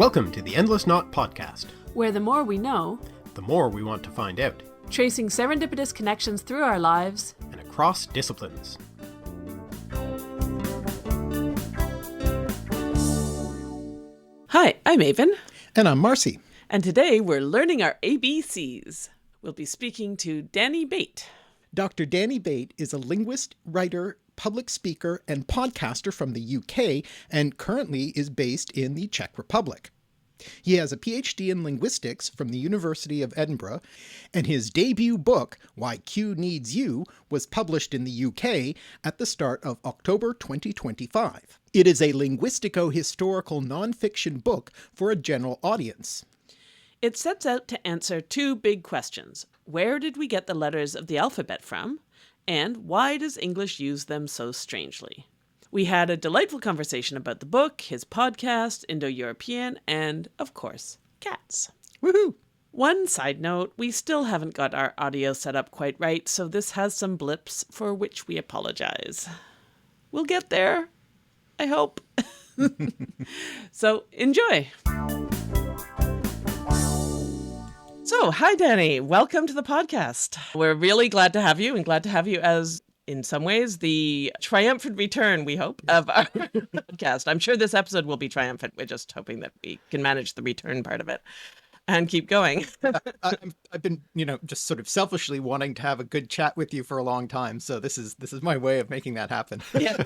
Welcome to the Endless Knot Podcast, where the more we know, the more we want to find out, tracing serendipitous connections through our lives and across disciplines. Hi, I'm Aven. And I'm Marcy. And today we're learning our ABCs. We'll be speaking to Danny Bate. Dr. Danny Bate is a linguist, writer, public speaker, and podcaster from the UK, and currently is based in the Czech Republic. He has a PhD in linguistics from the University of Edinburgh, and his debut book, Why Q Needs You, was published in the UK at the start of October 2025. It is a linguistico-historical non-fiction book for a general audience. It sets out to answer two big questions. Where did we get the letters of the alphabet from? And why does English use them so strangely? We had a delightful conversation about the book, his podcast, Indo-European, and, of course, cats. Woohoo! One side note, we still haven't got our audio set up quite right, so this has some blips for which we apologize. We'll get there, I hope. So, enjoy! So, hi, Danny. Welcome to the podcast. We're really glad to have you, and glad to have you as, in some ways, the triumphant return, we hope, of our podcast. I'm sure this episode will be triumphant. We're just hoping that we can manage the return part of it and keep going. I've been, just sort of selfishly wanting to have a good chat with you for a long time. So this is my way of making that happen. Yeah.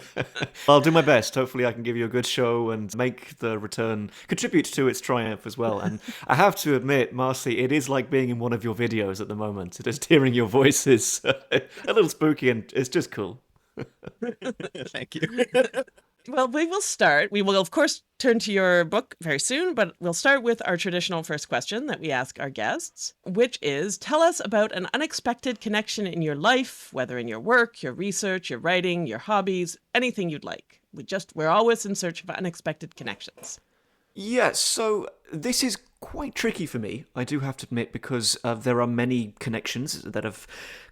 I'll do my best. Hopefully I can give you a good show and make the return contribute to its triumph as well. And I have to admit, Marcy, it is like being in one of your videos at the moment. Just hearing your voice is a little spooky and it's just cool. Thank you. Well, we will start. We will, of course, turn to your book very soon, but we'll start with our traditional first question that we ask our guests, which is, tell us about an unexpected connection in your life, whether in your work, your research, your writing, your hobbies, anything you'd like. We're always in search of unexpected connections. Yes, so this is quite tricky for me, I do have to admit, because there are many connections that have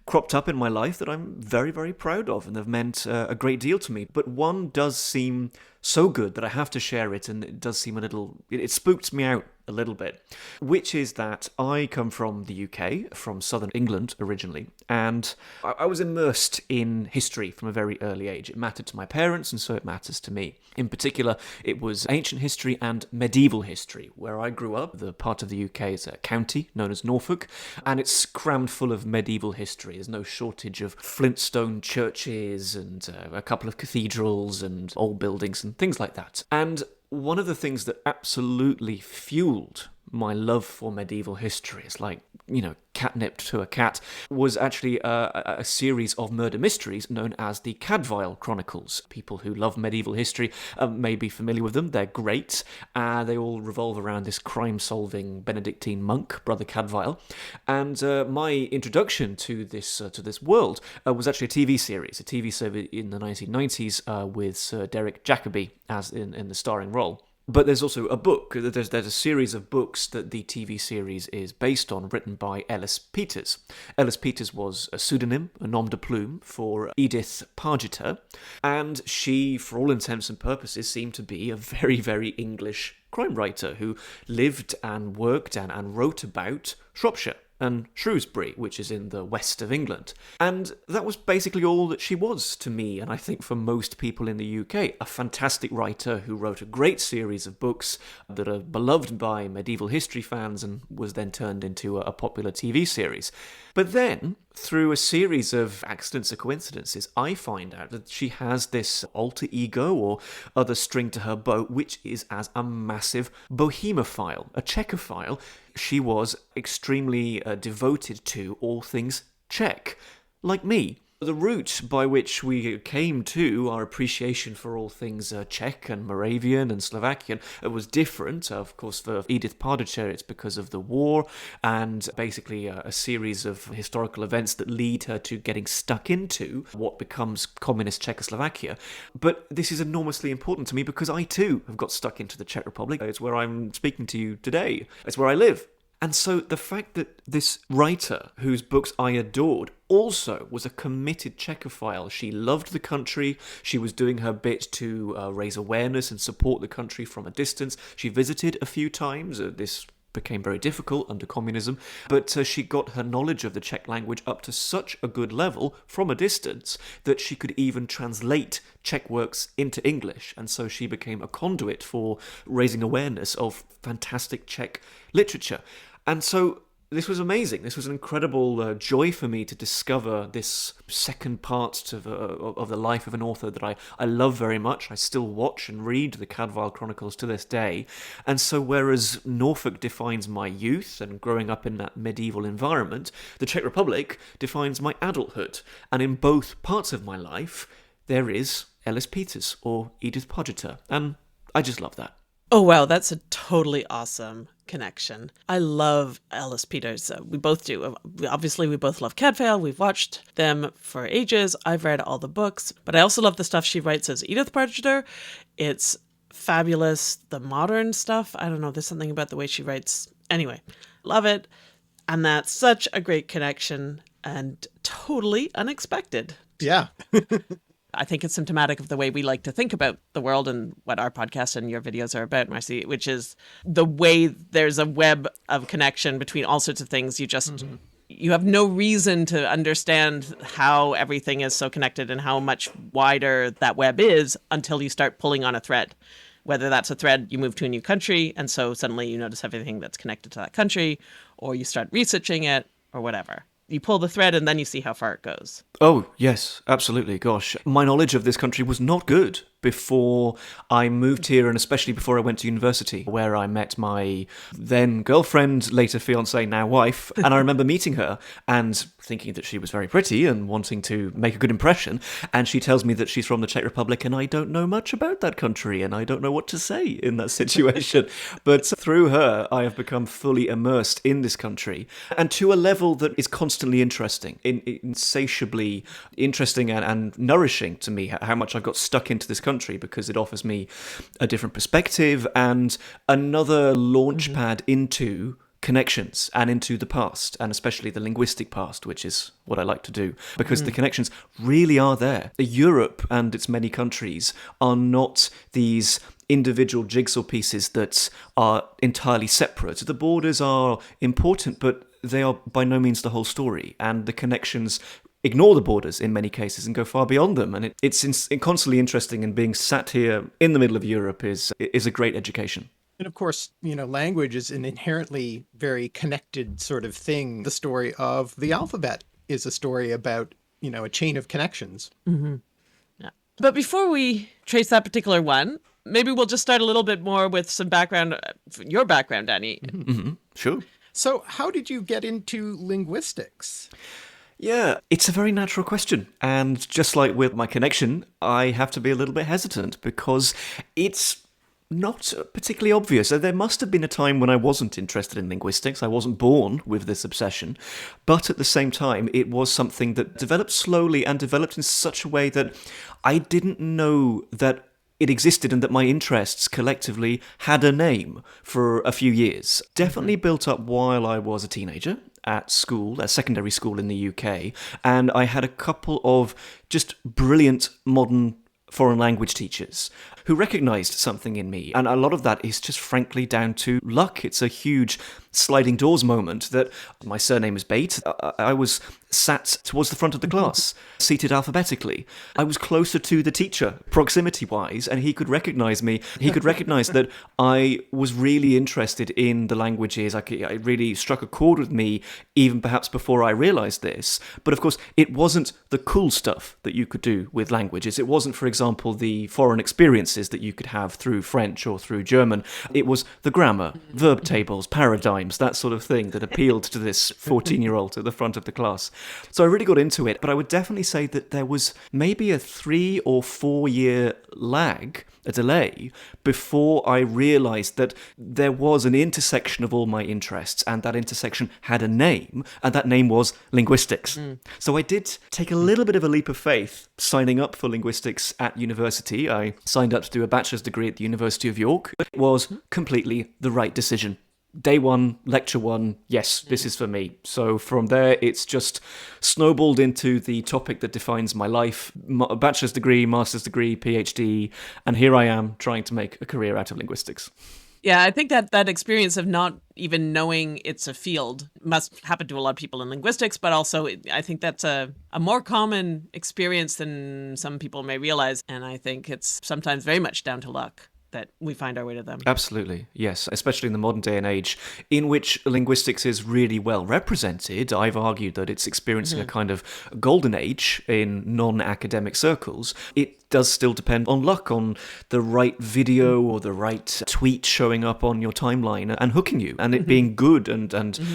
cropped up in my life that I'm very, very proud of and have meant a great deal to me. But one does seem so good that I have to share it, and it does seem it spooked me out a little bit, which is that I come from the UK, from southern England originally, and I was immersed in history from a very early age. It mattered to my parents, and so it matters to me. In particular, it was ancient history and medieval history. Where I grew up, the part of the UK is a county known as Norfolk, and it's crammed full of medieval history. There's no shortage of flintstone churches and a couple of cathedrals and old buildings and things like that. And one of the things that absolutely fueled my love for medieval history, is like, catnip to a cat, was actually a series of murder mysteries known as the Cadfael Chronicles. People who love medieval history may be familiar with them. They're great. They all revolve around this crime-solving Benedictine monk, Brother Cadfael. And my introduction to this world was actually a TV series in the 1990s with Sir Derek Jacobi as in the starring role. But there's also a book. There's a series of books that the TV series is based on, written by Ellis Peters. Ellis Peters was a pseudonym, a nom de plume, for Edith Pargeter, and she, for all intents and purposes, seemed to be a very, very English crime writer who lived and worked and wrote about Shropshire and Shrewsbury, which is in the west of England. And that was basically all that she was to me, and I think for most people in the UK. A fantastic writer who wrote a great series of books that are beloved by medieval history fans and was then turned into a popular TV series. But then, through a series of accidents or coincidences, I find out that she has this alter ego or other string to her bow, which is as a massive bohemophile, a Czechоphile. She was extremely devoted to all things Czech, like me. The route by which we came to our appreciation for all things Czech and Moravian and Slovakian was different. Of course, for Edith Pargeter, it's because of the war and basically a series of historical events that lead her to getting stuck into what becomes communist Czechoslovakia. But this is enormously important to me because I too have got stuck into the Czech Republic. It's where I'm speaking to you today. It's where I live. And so the fact that this writer, whose books I adored, also was a committed Czechоphile. She loved the country. She was doing her bit to raise awareness and support the country from a distance. She visited a few times. This became very difficult under communism, but she got her knowledge of the Czech language up to such a good level from a distance that she could even translate Czech works into English, and so she became a conduit for raising awareness of fantastic Czech literature. And so this was amazing. This was an incredible joy for me to discover this second part of the life of an author that I love very much. I still watch and read the Cadfael Chronicles to this day. And so whereas Norfolk defines my youth and growing up in that medieval environment, the Czech Republic defines my adulthood. And in both parts of my life, there is Ellis Peters or Edith Poggeter. And I just love that. Oh, wow. That's a totally awesome connection. I love Ellis Peters. We both do. Obviously, we both love Cadfael. We've watched them for ages. I've read all the books, but I also love the stuff she writes as Edith Poggeter. It's fabulous. The modern stuff, I don't know, there's something about the way she writes. Anyway, love it. And that's such a great connection and totally unexpected. Yeah. I think it's symptomatic of the way we like to think about the world and what our podcast and your videos are about, Marcy, which is the way there's a web of connection between all sorts of things. You just, you have no reason to understand how everything is so connected and how much wider that web is until you start pulling on a thread. Whether that's a thread, you move to a new country, and so suddenly you notice everything that's connected to that country, or you start researching it, or whatever. You pull the thread and then you see how far it goes. Oh, yes, absolutely. Gosh, my knowledge of this country was not good before I moved here, and especially before I went to university, where I met my then girlfriend, later fiancée, now wife. And I remember meeting her and thinking that she was very pretty and wanting to make a good impression. And she tells me that she's from the Czech Republic, and I don't know much about that country, and I don't know what to say in that situation. But through her, I have become fully immersed in this country, and to a level that is constantly interesting, insatiably interesting and nourishing to me, how much I've got stuck into this country, because it offers me a different perspective and another launch pad into connections and into the past, and especially the linguistic past, which is what I like to do, because the connections really are there. Europe and its many countries are not these individual jigsaw pieces that are entirely separate. The borders are important, but they are by no means the whole story, and the connections ignore the borders in many cases and go far beyond them. And it's constantly interesting, and being sat here in the middle of Europe is a great education. And of course, language is an inherently very connected sort of thing. The story of the alphabet is a story about, a chain of connections. Mm-hmm. Yeah. But before we trace that particular one, maybe we'll just start a little bit more with some background, your background, Danny. Mm-hmm. Sure. So how did you get into linguistics? Yeah, it's a very natural question. And just like with my connection, I have to be a little bit hesitant because it's not particularly obvious. There must have been a time when I wasn't interested in linguistics. I wasn't born with this obsession. But at the same time, it was something that developed slowly and developed in such a way that I didn't know that it existed and that my interests collectively had a name for a few years. Definitely built up while I was a teenager at school, at secondary school in the UK, and I had a couple of just brilliant modern foreign language teachers who recognised something in me. And a lot of that is just frankly down to luck. It's a huge sliding doors moment that my surname is Bate. I was sat towards the front of the class, seated alphabetically. I was closer to the teacher, proximity-wise, and he could recognise me. He could recognise that I was really interested in the languages. It really struck a chord with me, even perhaps before I realised this. But of course, it wasn't the cool stuff that you could do with languages. It wasn't, for example, the foreign experiences that you could have through French or through German. It was the grammar, verb tables, paradigms, that sort of thing that appealed to this 14-year-old at the front of the class. So I really got into it, but I would definitely say that there was maybe a 3 or 4 year lag, a delay, before I realised that there was an intersection of all my interests, and that intersection had a name, and that name was linguistics. So I did take a little bit of a leap of faith signing up for linguistics at university. I signed up to do a bachelor's degree at the University of York. It was completely the right decision. day one, lecture one, yes, this is for me. So from there, it's just snowballed into the topic that defines my life, bachelor's degree, master's degree, PhD, and here I am trying to make a career out of linguistics. Yeah, I think that experience of not even knowing it's a field must happen to a lot of people in linguistics, but also I think that's a more common experience than some people may realize. And I think it's sometimes very much down to luck that we find our way to them. Absolutely, yes. Especially in the modern day and age, in which linguistics is really well represented. I've argued that it's experiencing a kind of golden age in non-academic circles. It does still depend on luck, on the right video or the right tweet showing up on your timeline and hooking you, and it being good and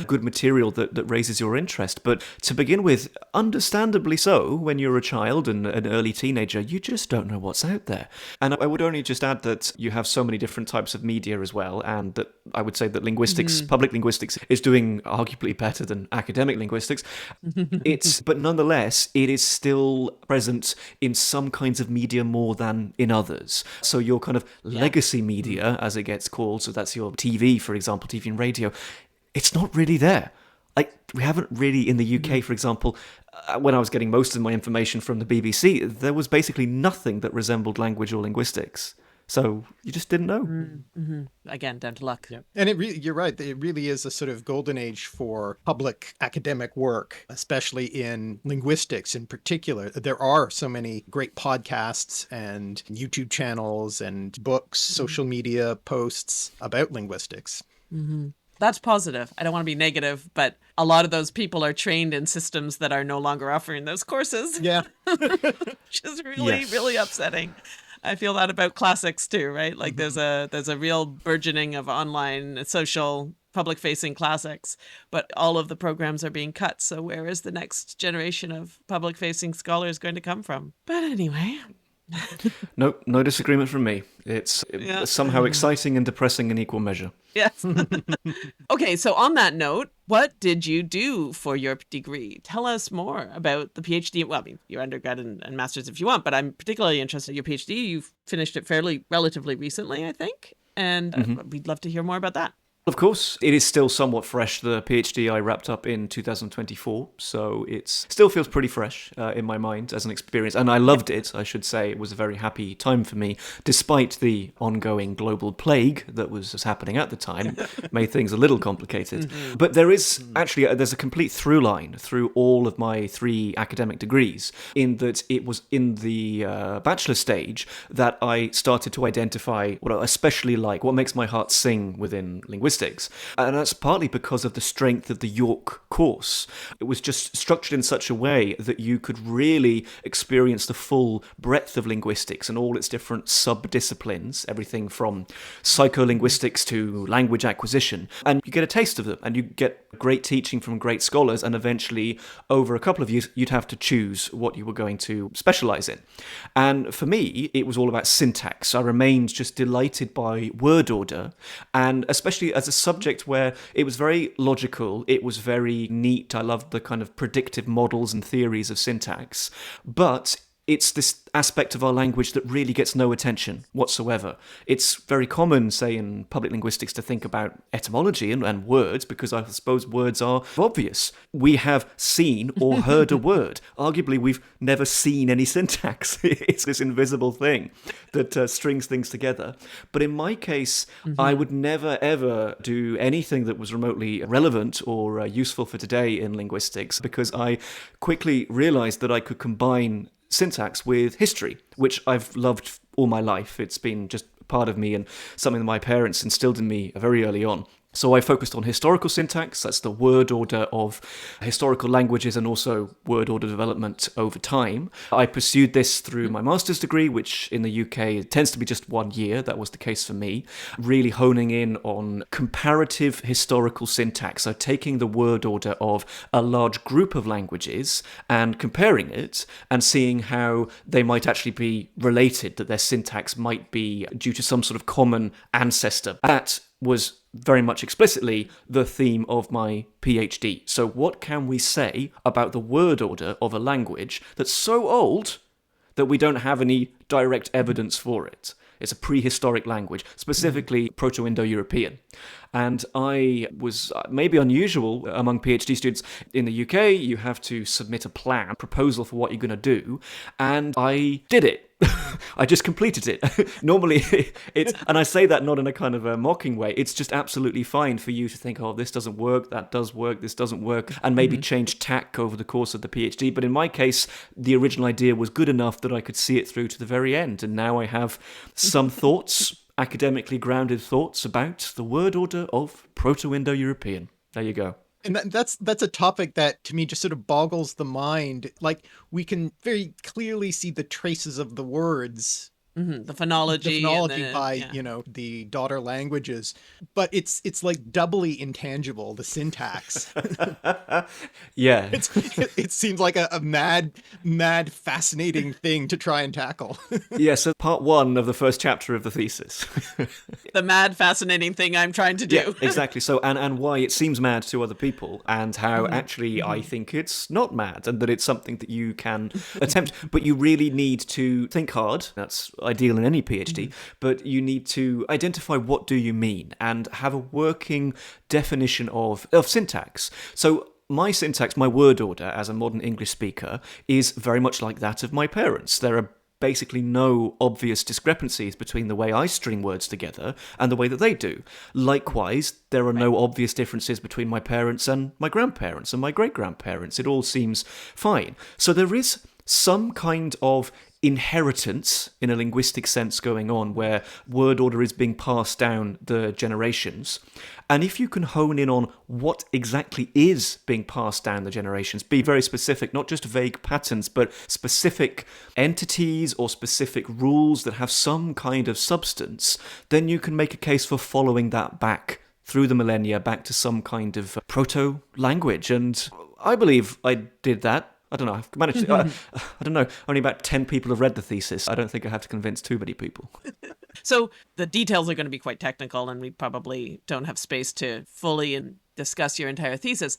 good material that raises your interest. But to begin with, understandably so, when you're a child and an early teenager, you just don't know what's out there. And I would only just add that you have so many different types of media as well, and that I would say that linguistics, public linguistics, is doing arguably better than academic linguistics. But nonetheless, it is still present in some kinds of media more than in others. So your kind of legacy media, as it gets called, so that's your TV, for example, TV and radio, it's not really there. Like, we haven't really, in the UK, for example, when I was getting most of my information from the BBC, there was basically nothing that resembled language or linguistics. So you just didn't know. Again, down to luck. Yeah. And you're right. It really is a sort of golden age for public academic work, especially in linguistics in particular. There are so many great podcasts and YouTube channels and books, social media posts about linguistics. That's positive. I don't want to be negative, but a lot of those people are trained in systems that are no longer offering those courses. Yeah. Which is really, really upsetting. I feel that about classics too, right? Like there's a real burgeoning of online social public-facing classics, but all of the programs are being cut. So where is the next generation of public-facing scholars going to come from? But anyway. No disagreement from me. It's somehow exciting and depressing in equal measure. Yes. Okay, so on that note, what did you do for your degree? Tell us more about the PhD. Well, I mean, your undergrad and master's if you want, but I'm particularly interested in your PhD. You've finished it relatively recently, I think, and we'd love to hear more about that. Of course, it is still somewhat fresh. The PhD I wrapped up in 2024, so it still feels pretty fresh in my mind as an experience. And I loved it, I should say. It was a very happy time for me, despite the ongoing global plague that was happening at the time. Made things a little complicated. But there's a complete through line through all of my 3 academic degrees, in that it was in the bachelor stage that I started to identify what I especially like, what makes my heart sing within linguistics. And that's partly because of the strength of the York course. It was just structured in such a way that you could really experience the full breadth of linguistics and all its different sub-disciplines, everything from psycholinguistics to language acquisition. And you get a taste of them, and you get great teaching from great scholars, and eventually, over a couple of years, you'd have to choose what you were going to specialize in. And for me, it was all about syntax. I remained just delighted by word order, and especially as a subject where it was very logical, it was very neat. I loved the kind of predictive models and theories of syntax, but it's this aspect of our language that really gets no attention whatsoever. It's very common, say, in public linguistics to think about etymology and words, because I suppose words are obvious. We have seen or heard a word. Arguably, we've never seen any syntax. It's this invisible thing that strings things together. But in my case, I would never, ever do anything that was remotely relevant or useful for today in linguistics, because I quickly realized that I could combine syntax with history, which I've loved all my life. It's been just part of me and something that my parents instilled in me very early on. So I focused on historical syntax, that's the word order of historical languages and also word order development over time. I pursued this through my master's degree, which in the UK tends to be just 1 year. That was the case for me. Really honing in on comparative historical syntax, so taking the word order of a large group of languages and comparing it and seeing how they might actually be related, that their syntax might be due to some sort of common ancestor. That was very much explicitly the theme of my PhD. So what can we say about the word order of a language that's so old that we don't have any direct evidence for it? It's a prehistoric language, specifically Proto-Indo-European. And I was maybe unusual among PhD students. In the UK, you have to submit a plan, proposal for what you're going to do, and I did it. I just completed it. Normally, it's, and I say that not in a kind of a mocking way, it's just absolutely fine for you to think, oh, this doesn't work, that does work, this doesn't work, and maybe change tack over the course of the PhD. But in my case, the original idea was good enough that I could see it through to the very end. And now I have some thoughts, academically grounded thoughts about the word order of Proto-Indo-European. There you go. And that's a topic that to me just sort of boggles the mind. Like, we can very clearly see the traces of the words, The phonology, by the daughter languages, but it's like doubly intangible, the syntax. Yeah. It seems like a mad fascinating thing to try and tackle. Yeah, so part 1 of the first chapter of the thesis. The mad fascinating thing I'm trying to do. Yeah, exactly. So and why it seems mad to other people, and how actually I think it's not mad, and that it's something that you can attempt, but you really need to think hard. That's ideal in any PhD, but you need to identify what do you mean and have a working definition of syntax. So my syntax, my word order as a modern English speaker is very much like that of my parents. There are basically no obvious discrepancies between the way I string words together and the way that they do. Likewise, there are no obvious differences between my parents and my grandparents and my great-grandparents. It all seems fine. So there is some kind of inheritance in a linguistic sense going on, where word order is being passed down the generations. And if you can hone in on what exactly is being passed down the generations, be very specific, not just vague patterns, but specific entities or specific rules that have some kind of substance, then you can make a case for following that back through the millennia, back to some kind of proto-language. And I believe I did that. I don't know, I've managed to, I don't know, only about 10 people have read the thesis. I don't think I have to convince too many people. So the details are going to be quite technical, and we probably don't have space to fully discuss your entire thesis.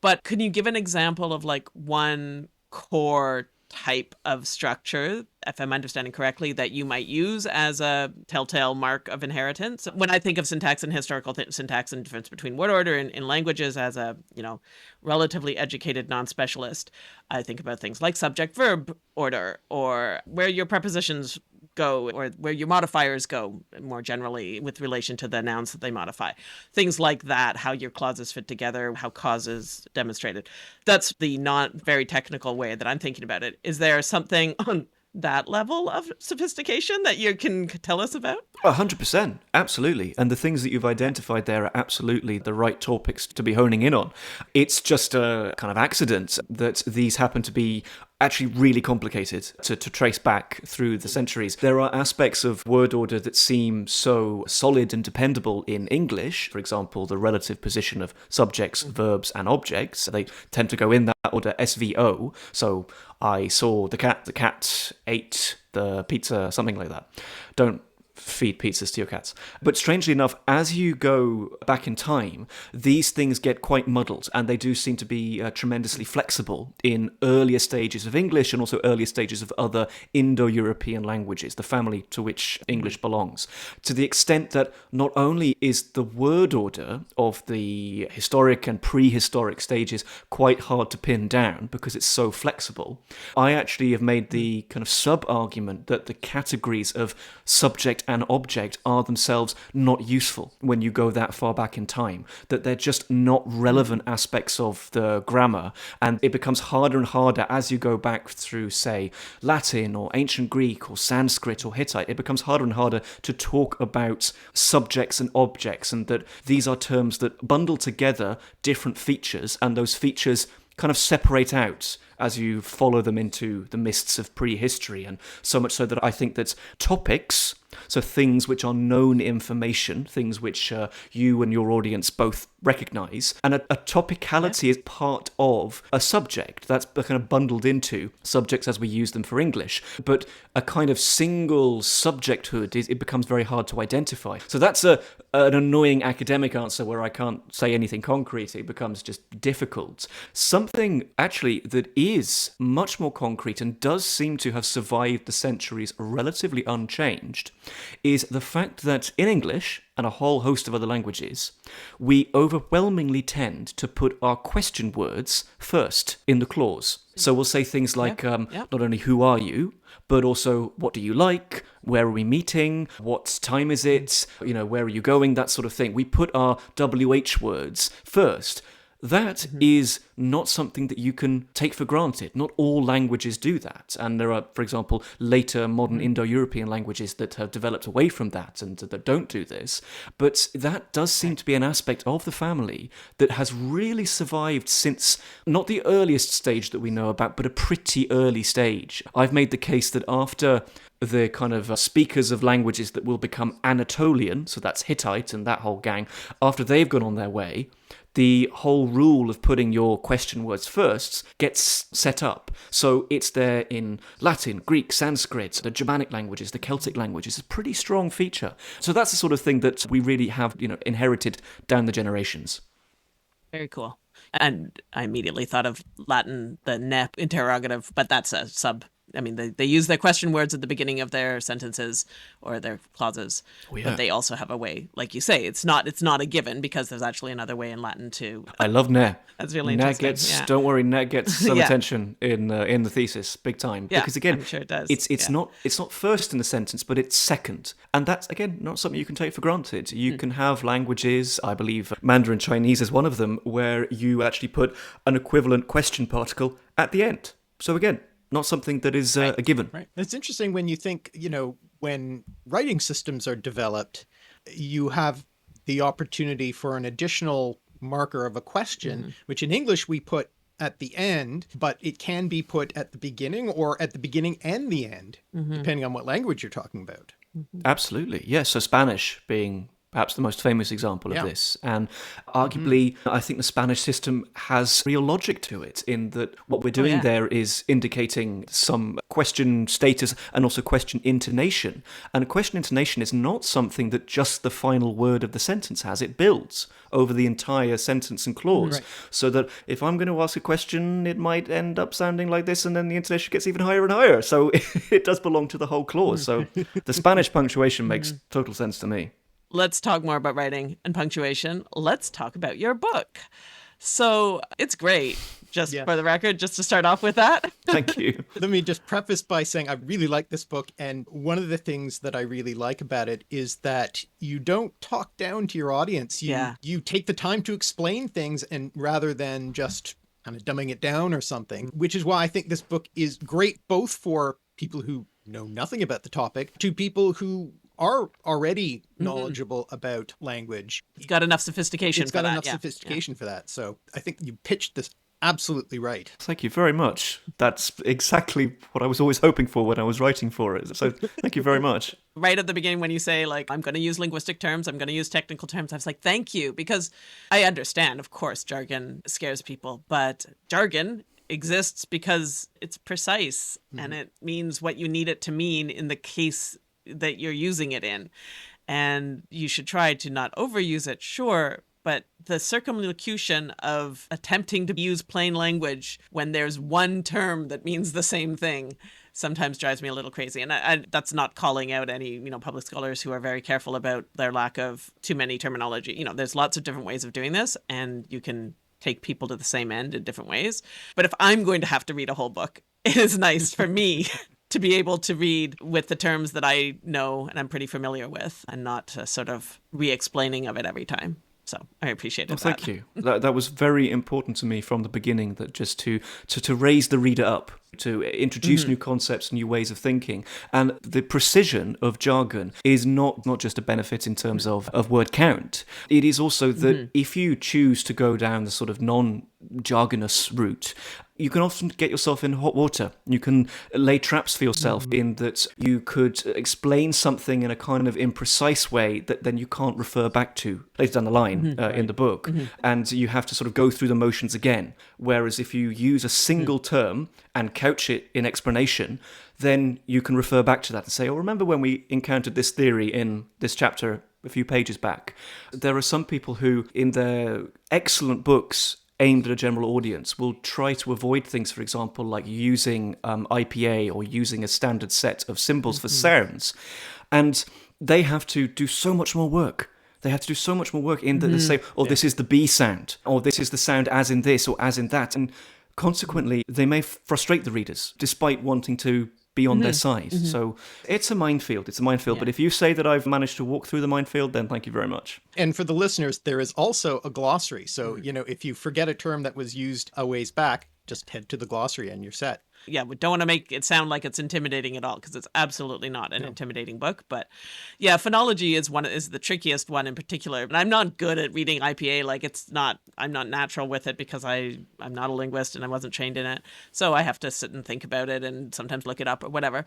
But can you give an example of like one core type of structure, if I'm understanding correctly, that you might use as a telltale mark of inheritance? When I think of syntax and historical syntax and difference between word order in languages as a, relatively educated non-specialist, I think about things like subject-verb order, or where your prepositions go, or where your modifiers go more generally with relation to the nouns that they modify. Things like that, how your clauses fit together, how cause is demonstrated. That's the not very technical way that I'm thinking about it. Is there something on that level of sophistication that you can tell us about? 100%, absolutely. And the things that you've identified there are absolutely the right topics to be honing in on. It's just a kind of accident that these happen to be actually really complicated to trace back through the centuries. There are aspects of word order that seem so solid and dependable in English. For example, the relative position of subjects, verbs, and objects. They tend to go in that order, SVO. So I saw the cat ate the pizza, something like that. Don't feed pizzas to your cats. But strangely enough, as you go back in time, these things get quite muddled, and they do seem to be tremendously flexible in earlier stages of English and also earlier stages of other Indo-European languages, the family to which English belongs, to the extent that not only is the word order of the historic and prehistoric stages quite hard to pin down because it's so flexible, I actually have made the kind of sub-argument that the categories of subject and object are themselves not useful when you go that far back in time, that they're just not relevant aspects of the grammar, and it becomes harder and harder as you go back through, say, Latin or ancient Greek or Sanskrit or Hittite. It becomes harder and harder to talk about subjects and objects, and that these are terms that bundle together different features, and those features kind of separate out as you follow them into the mists of prehistory. And so much so that I think that topics, so things which are known information, things which you and your audience both recognize, and a topicality is part of a subject that's kind of bundled into subjects as we use them for English. But a kind of single subjecthood, it becomes very hard to identify. So that's an annoying academic answer where I can't say anything concrete. It becomes just difficult. Something actually that is much more concrete and does seem to have survived the centuries relatively unchanged is the fact that in English and a whole host of other languages, we overwhelmingly tend to put our question words first in the clause. So we'll say things like not only who are you, but also what do you like, where are we meeting, what time is it, where are you going, that sort of thing. We put our WH words first. That is not something that you can take for granted. Not all languages do that. And there are, for example, later modern Indo-European languages that have developed away from that and that don't do this. But that does seem to be an aspect of the family that has really survived since not the earliest stage that we know about, but a pretty early stage. I've made the case that after the kind of speakers of languages that will become Anatolian, so that's Hittite and that whole gang, after they've gone on their way, the whole rule of putting your question words first gets set up. So it's there in Latin, Greek, Sanskrit, the Germanic languages, the Celtic languages. It's a pretty strong feature. So that's the sort of thing that we really have, inherited down the generations. Very cool. And I immediately thought of Latin, the ne interrogative, but that's a sub. I mean, they use their question words at the beginning of their sentences or their clauses, but they also have a way, like you say, it's not a given because there's actually another way in Latin too. I love ne. That's really interesting. Don't worry, ne gets some attention in the thesis, big time. Yeah, because again, I'm sure it does. It's not first in the sentence, but it's second, and that's again not something you can take for granted. You can have languages, I believe Mandarin Chinese is one of them, where you actually put an equivalent question particle at the end. So again, not something that is a given. Right. It's interesting when you think, when writing systems are developed, you have the opportunity for an additional marker of a question, which in English we put at the end, but it can be put at the beginning or at the beginning and the end, depending on what language you're talking about. Absolutely. Yes. So Spanish being perhaps the most famous example of this. And arguably, I think the Spanish system has real logic to it in that what we're doing there is indicating some question status and also question intonation. And a question intonation is not something that just the final word of the sentence has. It builds over the entire sentence and clause. Right. So that if I'm going to ask a question, it might end up sounding like this, and then the intonation gets even higher and higher. So it does belong to the whole clause. So the Spanish punctuation makes total sense to me. Let's talk more about writing and punctuation. Let's talk about your book. So it's great, just for the record, just to start off with that. Thank you. Let me just preface by saying I really like this book. And one of the things that I really like about it is that you don't talk down to your audience. You take the time to explain things, and rather than just kind of dumbing it down or something, which is why I think this book is great, both for people who know nothing about the topic to people who are already knowledgeable about language. It's got enough sophistication for that. Sophistication for that. So I think you pitched this absolutely right. Thank you very much. That's exactly what I was always hoping for when I was writing for it. So thank you very much. Right at the beginning when you say, I'm going to use linguistic terms, I'm going to use technical terms, I was like, thank you. Because I understand, of course, jargon scares people, but jargon exists because it's precise and it means what you need it to mean in the case that you're using it in. And you should try to not overuse it, sure, but the circumlocution of attempting to use plain language when there's one term that means the same thing sometimes drives me a little crazy. And that's not calling out any, public scholars who are very careful about their lack of too many terminology. There's lots of different ways of doing this, and you can take people to the same end in different ways. But if I'm going to have to read a whole book, it is nice for me to be able to read with the terms that I know and I'm pretty familiar with, and not sort of re-explaining of it every time. So I appreciate it. Thank you. That was very important to me from the beginning, that just to raise the reader up, to introduce new concepts, new ways of thinking. And the precision of jargon is not just a benefit in terms of word count. It is also that if you choose to go down the sort of non-jargonous route, you can often get yourself in hot water. You can lay traps for yourself in that you could explain something in a kind of imprecise way that then you can't refer back to later down the line in the book. And you have to sort of go through the motions again. Whereas if you use a single term and couch it in explanation, then you can refer back to that and say, remember when we encountered this theory in this chapter a few pages back? There are some people who, in their excellent books aimed at a general audience, will try to avoid things, for example, like using IPA or using a standard set of symbols for sounds. And they have to do so much more work. They have to do so much more work in that they say, oh, this is the B sound, or this is the sound as in this or as in that. And consequently, they may frustrate the readers, despite wanting to be on their side. So it's a minefield. It's a minefield. Yeah. But if you say that I've managed to walk through the minefield, then thank you very much. And for the listeners, there is also a glossary. So, if you forget a term that was used a ways back, just head to the glossary and you're set. Yeah, we don't want to make it sound like it's intimidating at all, because it's absolutely not an intimidating book. But yeah, phonology is the trickiest one in particular. And I'm not good at reading IPA. Like I'm not natural with it because I'm not a linguist and I wasn't trained in it. So I have to sit and think about it and sometimes look it up or whatever.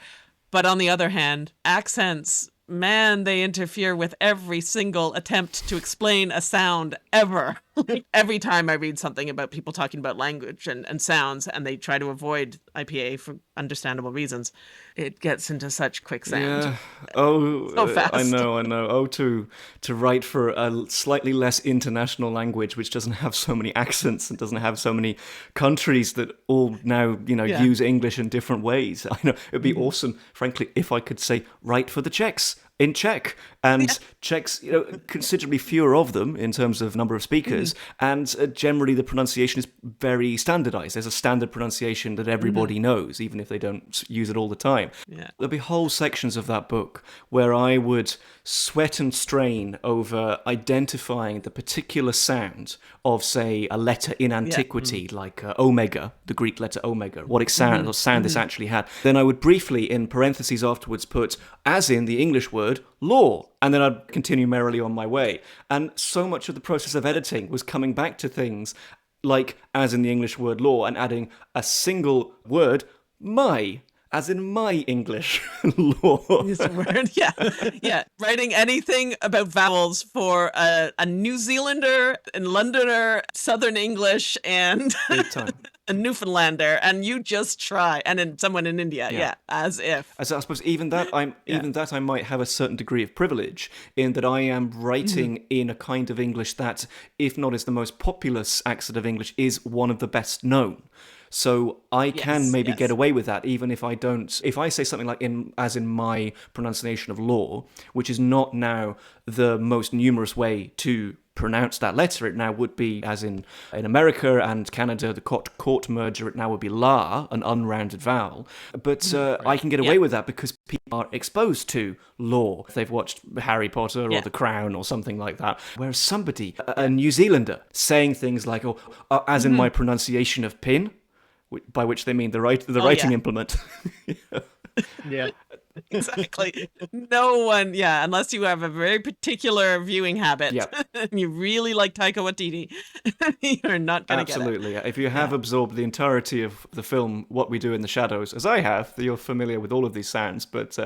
But on the other hand, accents, man, they interfere with every single attempt to explain a sound ever. Like every time I read something about people talking about language and sounds, and they try to avoid IPA for understandable reasons, it gets into such quicksand. Yeah. Oh, So fast. I know. Oh, to write for a slightly less international language, which doesn't have so many accents and doesn't have so many countries that all now, use English in different ways. I know it'd be awesome, frankly, if I could say write for the Czechs in Czech, and Czechs, considerably fewer of them in terms of number of speakers, and generally the pronunciation is very standardized. There's a standard pronunciation that everybody knows, even if they don't use it all the time. Yeah. There'll be whole sections of that book where I would sweat and strain over identifying the particular sound of, say, a letter in antiquity, like omega, the Greek letter omega, what sound this actually had. Then I would briefly, in parentheses afterwards, put, as in the English word, law. And then I'd continue merrily on my way. And so much of the process of editing was coming back to things like, as in the English word law, and adding a single word, my, as in my English law. Use a word. Yeah. Writing anything about vowels for a New Zealander and Londoner, Southern English, and Big time. a Newfoundlander, and you just try, and then someone in India, as if. As I suppose even that I might have a certain degree of privilege in that I am writing in a kind of English that, if not is the most populous accent of English, is one of the best known. So I can maybe get away with that, even if I don't. If I say something like as in my pronunciation of law, which is not now the most numerous way to pronounce that letter, it now would be, as in America and Canada, the court merger, it now would be la, an unrounded vowel. But I can get away with that because people are exposed to law. If they've watched Harry Potter or The Crown or something like that. Whereas somebody, a New Zealander, saying things like, as in my pronunciation of pin, by which they mean the writing implement. Yeah. Exactly. No one, unless you have a very particular viewing habit and you really like Taika Waititi, you're not going to get it. Absolutely. If you have absorbed the entirety of the film What We Do in the Shadows, as I have, you're familiar with all of these sounds, but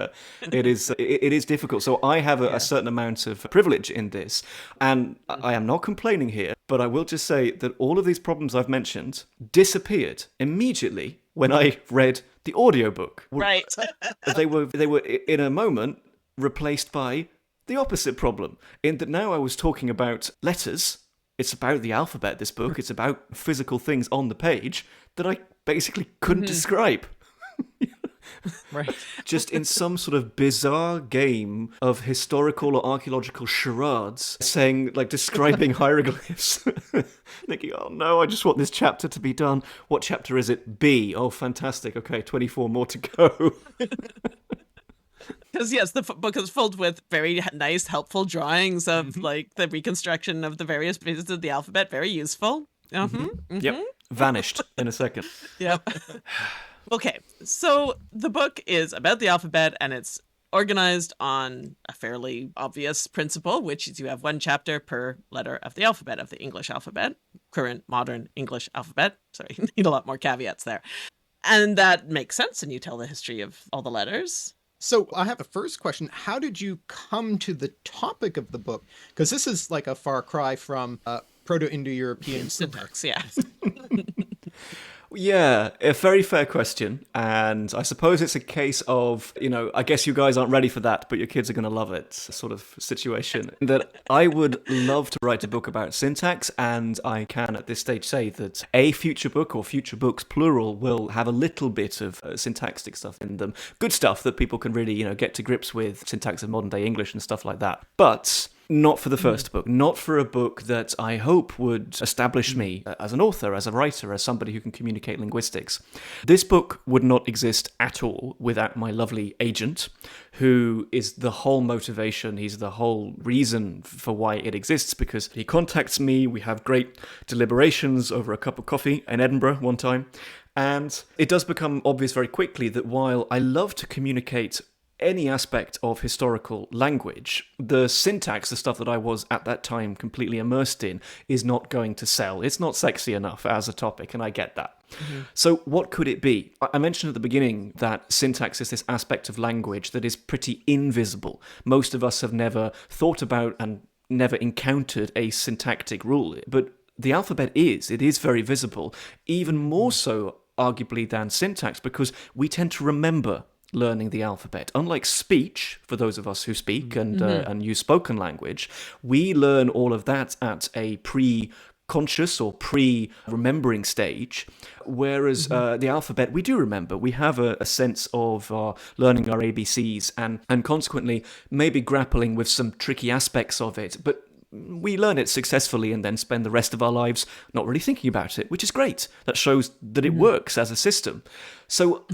it is difficult. So I have a certain amount of privilege in this, and I am not complaining here, but I will just say that all of these problems I've mentioned disappeared immediately when I read the audiobook. Right. They were in a moment replaced by the opposite problem, in that now I was talking about letters. It's about the alphabet, this book. It's about physical things on the page that I basically couldn't describe. Right. Just in some sort of bizarre game of historical or archaeological charades, describing hieroglyphs. Thinking, oh no, I just want this chapter to be done. What chapter is it? B. Oh, fantastic. Okay, 24 more to go. Because the book is filled with very nice, helpful drawings of the reconstruction of the various pieces of the alphabet. Very useful. Yep. Vanished in a second. Yep. Okay, so the book is about the alphabet, and it's organized on a fairly obvious principle, which is you have one chapter per letter of the alphabet, of the English alphabet, current modern English alphabet. Sorry, need a lot more caveats there. And that makes sense, and you tell the history of all the letters. So I have a first question. How did you come to the topic of the book? Because this is like a far cry from Proto-Indo-European syntax. Yeah. Yeah, a very fair question. And I suppose it's a case of, I guess you guys aren't ready for that, but your kids are going to love it sort of situation. That I would love to write a book about syntax, and I can at this stage say that a future book, or future books plural, will have a little bit of syntactic stuff in them. Good stuff that people can really, get to grips with, syntax of modern day English and stuff like that. But not for the first book, not for a book that I hope would establish me as an author, as a writer, as somebody who can communicate linguistics. This book would not exist at all without my lovely agent, who is the whole motivation, he's the whole reason for why it exists, because he contacts me, we have great deliberations over a cup of coffee in Edinburgh one time, and it does become obvious very quickly that while I love to communicate any aspect of historical language, the syntax, the stuff that I was at that time completely immersed in, is not going to sell. It's not sexy enough as a topic, and I get that. Mm-hmm. So what could it be? I mentioned at the beginning that syntax is this aspect of language that is pretty invisible. Most of us have never thought about and never encountered a syntactic rule, but the alphabet it is very visible, even more so arguably than syntax, because we tend to remember learning the alphabet. Unlike speech, for those of us who speak and use spoken language, we learn all of that at a pre-conscious or pre-remembering stage, whereas the alphabet we do remember. We have a sense of learning our ABCs and consequently maybe grappling with some tricky aspects of it, but we learn it successfully and then spend the rest of our lives not really thinking about it, which is great. That shows that it works as a system. So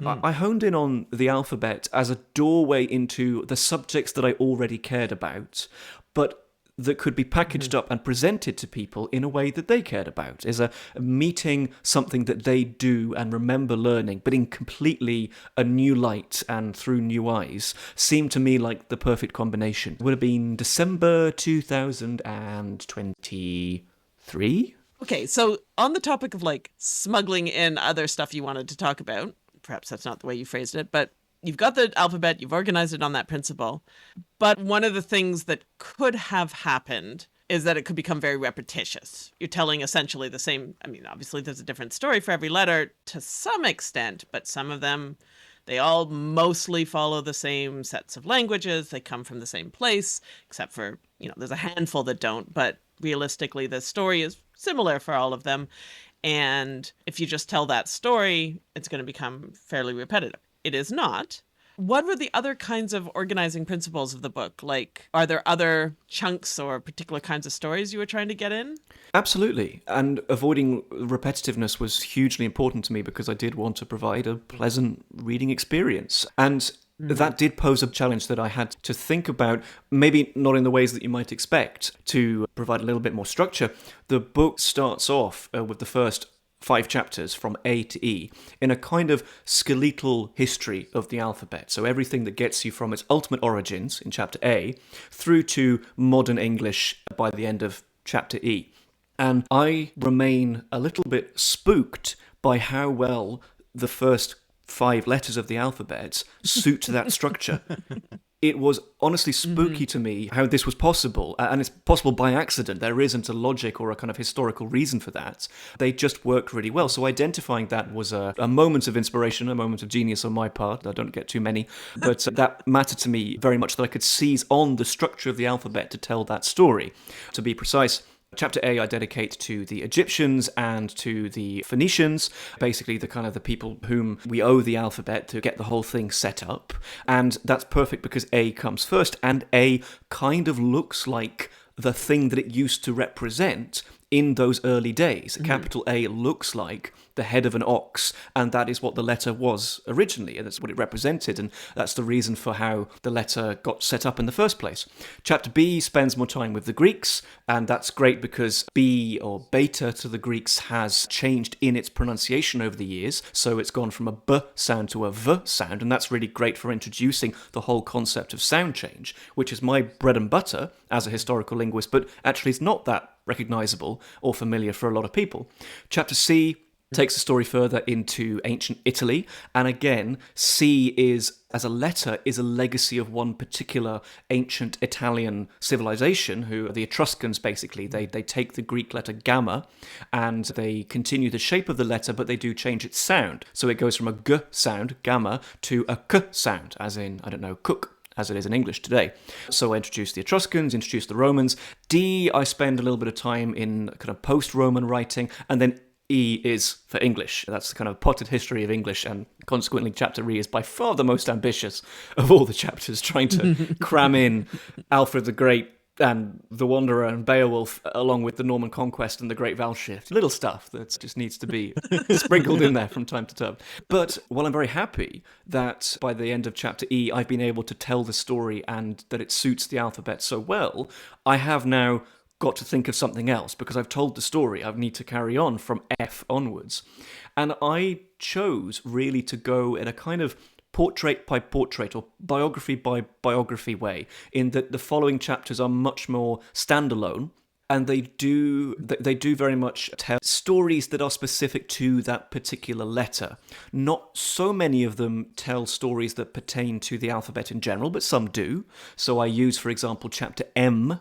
I honed in on the alphabet as a doorway into the subjects that I already cared about, but that could be packaged up and presented to people in a way that they cared about, is a meeting something that they do and remember learning, but in completely a new light and through new eyes, seemed to me like the perfect combination. It would have been December 2023? Okay, so on the topic of smuggling in other stuff you wanted to talk about, perhaps that's not the way you phrased it, but you've got the alphabet, you've organized it on that principle. But one of the things that could have happened is that it could become very repetitious. You're telling essentially the same, obviously there's a different story for every letter to some extent, but some of them, they all mostly follow the same sets of languages. They come from the same place, except for, there's a handful that don't, but realistically the story is similar for all of them. And if you just tell that story, it's going to become fairly repetitive. It is not. What were the other kinds of organizing principles of the book? Are there other chunks or particular kinds of stories you were trying to get in? Absolutely. And avoiding repetitiveness was hugely important to me because I did want to provide a pleasant reading experience. And that did pose a challenge that I had to think about, maybe not in the ways that you might expect, to provide a little bit more structure. The book starts off with the first 5 chapters from A to E in a kind of skeletal history of the alphabet. So everything that gets you from its ultimate origins in chapter A through to modern English by the end of chapter E. And I remain a little bit spooked by how well the first 5 letters of the alphabet suit that structure. It was honestly spooky to me how this was possible, and it's possible by accident. There isn't a logic or a kind of historical reason for that. They just worked really well. So identifying that was a moment of inspiration, a moment of genius on my part. I don't get too many, but that mattered to me very much, that I could seize on the structure of the alphabet to tell that story. To be precise, Chapter A I dedicate to the Egyptians and to the Phoenicians, basically the people whom we owe the alphabet to get the whole thing set up. And that's perfect because A comes first, and A kind of looks like the thing that it used to represent in those early days. Capital A looks like the head of an ox, and that is what the letter was originally, and that's what it represented, and that's the reason for how the letter got set up in the first place. Chapter B spends more time with the Greeks, and that's great because B, or beta to the Greeks, has changed in its pronunciation over the years, so it's gone from a B sound to a V sound, and that's really great for introducing the whole concept of sound change, which is my bread and butter as a historical linguist, but actually it's not that recognizable or familiar for a lot of people. Chapter C takes the story further into ancient Italy. And again, C is, as a letter, is a legacy of one particular ancient Italian civilization, who are the Etruscans, basically. They take the Greek letter gamma and they continue the shape of the letter, but they do change its sound. So it goes from a G sound, gamma, to a K sound, as in, I don't know, cook, as it is in English today. So I introduced the Etruscans, introduced the Romans. D, I spend a little bit of time in kind of post-Roman writing, and then E is for English. That's the kind of potted history of English, and consequently chapter E is by far the most ambitious of all the chapters, trying to cram in Alfred the Great and the Wanderer and Beowulf, along with the Norman Conquest and the Great Vowel Shift. Little stuff that just needs to be sprinkled in there from time to time. But while I'm very happy that by the end of chapter E, I've been able to tell the story and that it suits the alphabet so well, I have now got to think of something else, because I've told the story. I need to carry on from F onwards. And I chose really to go in a kind of portrait by portrait or biography by biography way, in that the following chapters are much more standalone, and they do very much tell stories that are specific to that particular letter. Not so many of them tell stories that pertain to the alphabet in general, but some do. So I use, for example, chapter M,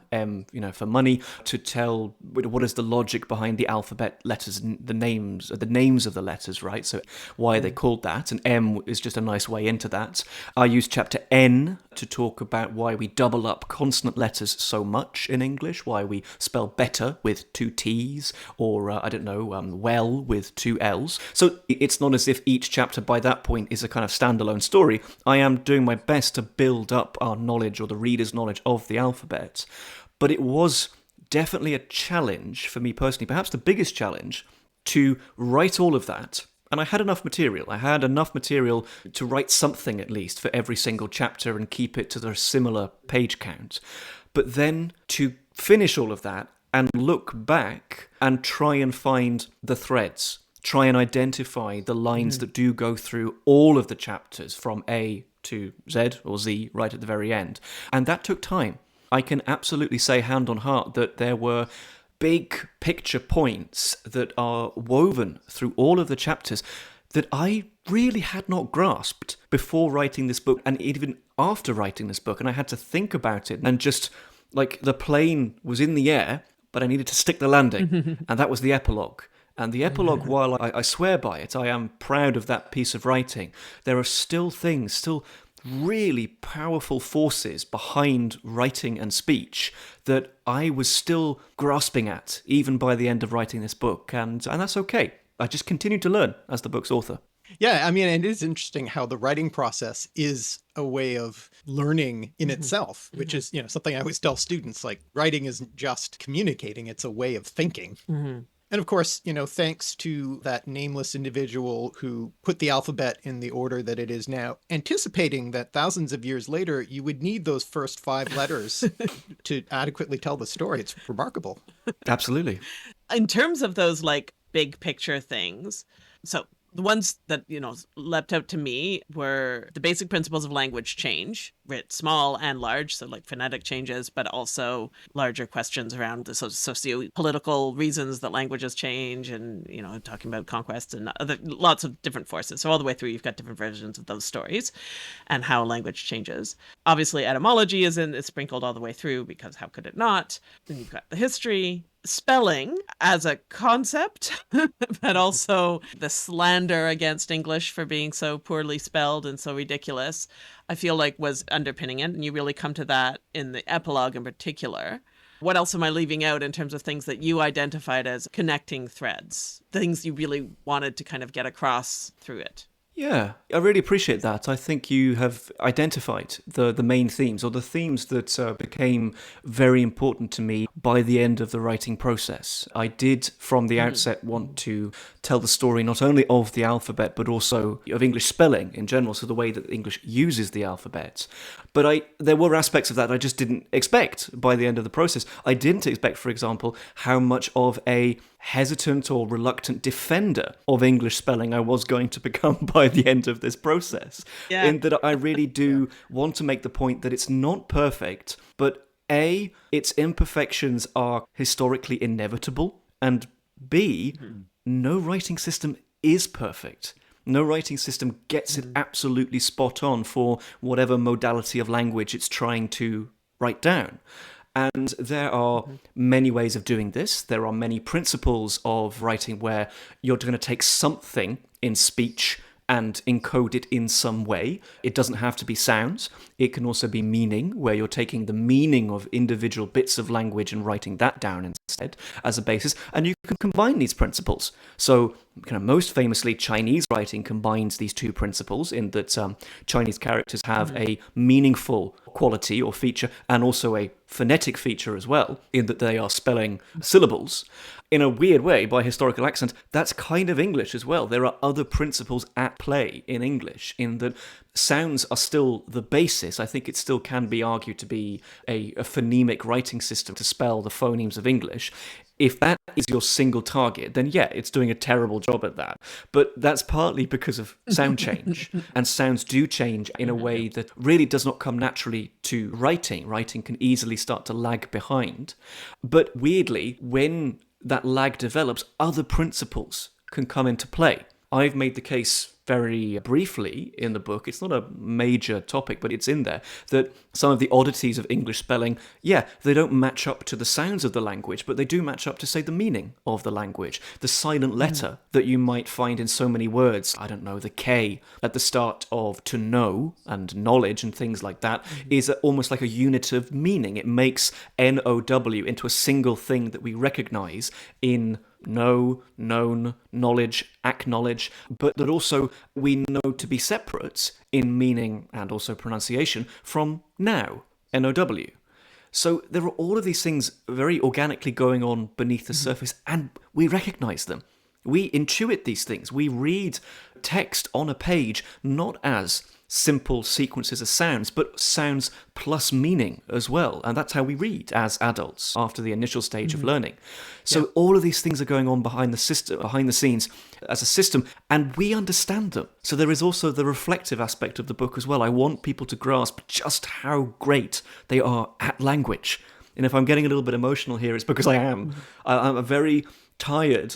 for money, to tell what is the logic behind the alphabet letters, the names of the letters, right? So why are they called that? And M is just a nice way into that. I use chapter N to talk about why we double up consonant letters so much in English, why we spell better with 2 T's, or well with 2 L's. So it's not as if each chapter by that point is a kind of standalone story. I am doing my best to build up our knowledge, or the reader's knowledge, of the alphabet. But it was definitely a challenge for me personally, perhaps the biggest challenge, to write all of that. And I had enough material. I had enough material to write something at least for every single chapter and keep it to the similar page count. But then to finish all of that and look back and try and find the threads, try and identify the lines that do go through all of the chapters from A to Z or Z right at the very end. And that took time. I can absolutely say hand on heart that there were big picture points that are woven through all of the chapters that I really had not grasped before writing this book, and even after writing this book. And I had to think about it, and just like the plane was in the air, but I needed to stick the landing. And that was the epilogue. And the epilogue, while I swear by it, I am proud of that piece of writing, there are still really powerful forces behind writing and speech that I was still grasping at, even by the end of writing this book. And that's okay. I just continued to learn as the book's author. Yeah, I mean, it is interesting how the writing process is a way of learning in itself, which is, something I always tell students, like, writing isn't just communicating, it's a way of thinking. And of course, thanks to that nameless individual who put the alphabet in the order that it is now, anticipating that thousands of years later, you would need those first 5 letters to adequately tell the story. It's remarkable. Absolutely. In terms of those like big picture things, so the ones that, leapt out to me were the basic principles of language change, writ small and large, so like phonetic changes, but also larger questions around the socio-political reasons that languages change, and, talking about conquest and lots of different forces. So all the way through, you've got different versions of those stories and how language changes. Obviously, etymology is sprinkled all the way through, because how could it not? Then you've got the history, spelling as a concept, but also the slander against English for being so poorly spelled and so ridiculous, I feel like was underpinning it. And you really come to that in the epilogue in particular. What else am I leaving out in terms of things that you identified as connecting threads, things you really wanted to kind of get across through it? Yeah, I really appreciate that. I think you have identified the main themes, or the themes that became very important to me by the end of the writing process. I did, from the outset, want to tell the story not only of the alphabet, but also of English spelling in general, so the way that English uses the alphabet. But there were aspects of that I just didn't expect by the end of the process. I didn't expect, for example, how much of a hesitant or reluctant defender of English spelling I was going to become by the end of this process. Yeah. In that I really do want to make the point that it's not perfect, but its imperfections are historically inevitable, and B, no writing system is perfect. No writing system gets it absolutely spot on for whatever modality of language it's trying to write down. And there are many ways of doing this. There are many principles of writing where you're going to take something in speech and encode it in some way. It doesn't have to be sounds. It can also be meaning, where you're taking the meaning of individual bits of language and writing that down instead as a basis. And you can combine these principles. So, most famously, Chinese writing combines these two principles in that Chinese characters have a meaningful quality or feature and also a phonetic feature as well, in that they are spelling syllables. In a weird way, by historical accent, that's kind of English as well. There are other principles at play in English, in that sounds are still the basis. I think it still can be argued to be a phonemic writing system to spell the phonemes of English. If that is your single target, then yeah, it's doing a terrible job at that. But that's partly because of sound change. And sounds do change in a way that really does not come naturally to writing. Writing can easily start to lag behind. But weirdly, when that lag develops, other principles can come into play. I've made the case very briefly in the book, it's not a major topic, but it's in there, that some of the oddities of English spelling, yeah, they don't match up to the sounds of the language, but they do match up to, say, the meaning of the language. The silent letter that you might find in so many words, I don't know, the K at the start of to know and knowledge and things like that, is almost like a unit of meaning. It makes N-O-W into a single thing that we recognize in know, known, knowledge, acknowledge, but that also we know to be separate in meaning and also pronunciation from now, N-O-W. So there are all of these things very organically going on beneath the surface, and we recognize them. We intuit these things. We read text on a page not as simple sequences of sounds, but sounds plus meaning as well. And that's how we read as adults after the initial stage of learning. So all of these things are going on behind the scenes as a system, and we understand them. So there is also the reflective aspect of the book as well. I want people to grasp just how great they are at language. And if I'm getting a little bit emotional here, it's because I am. I'm very tired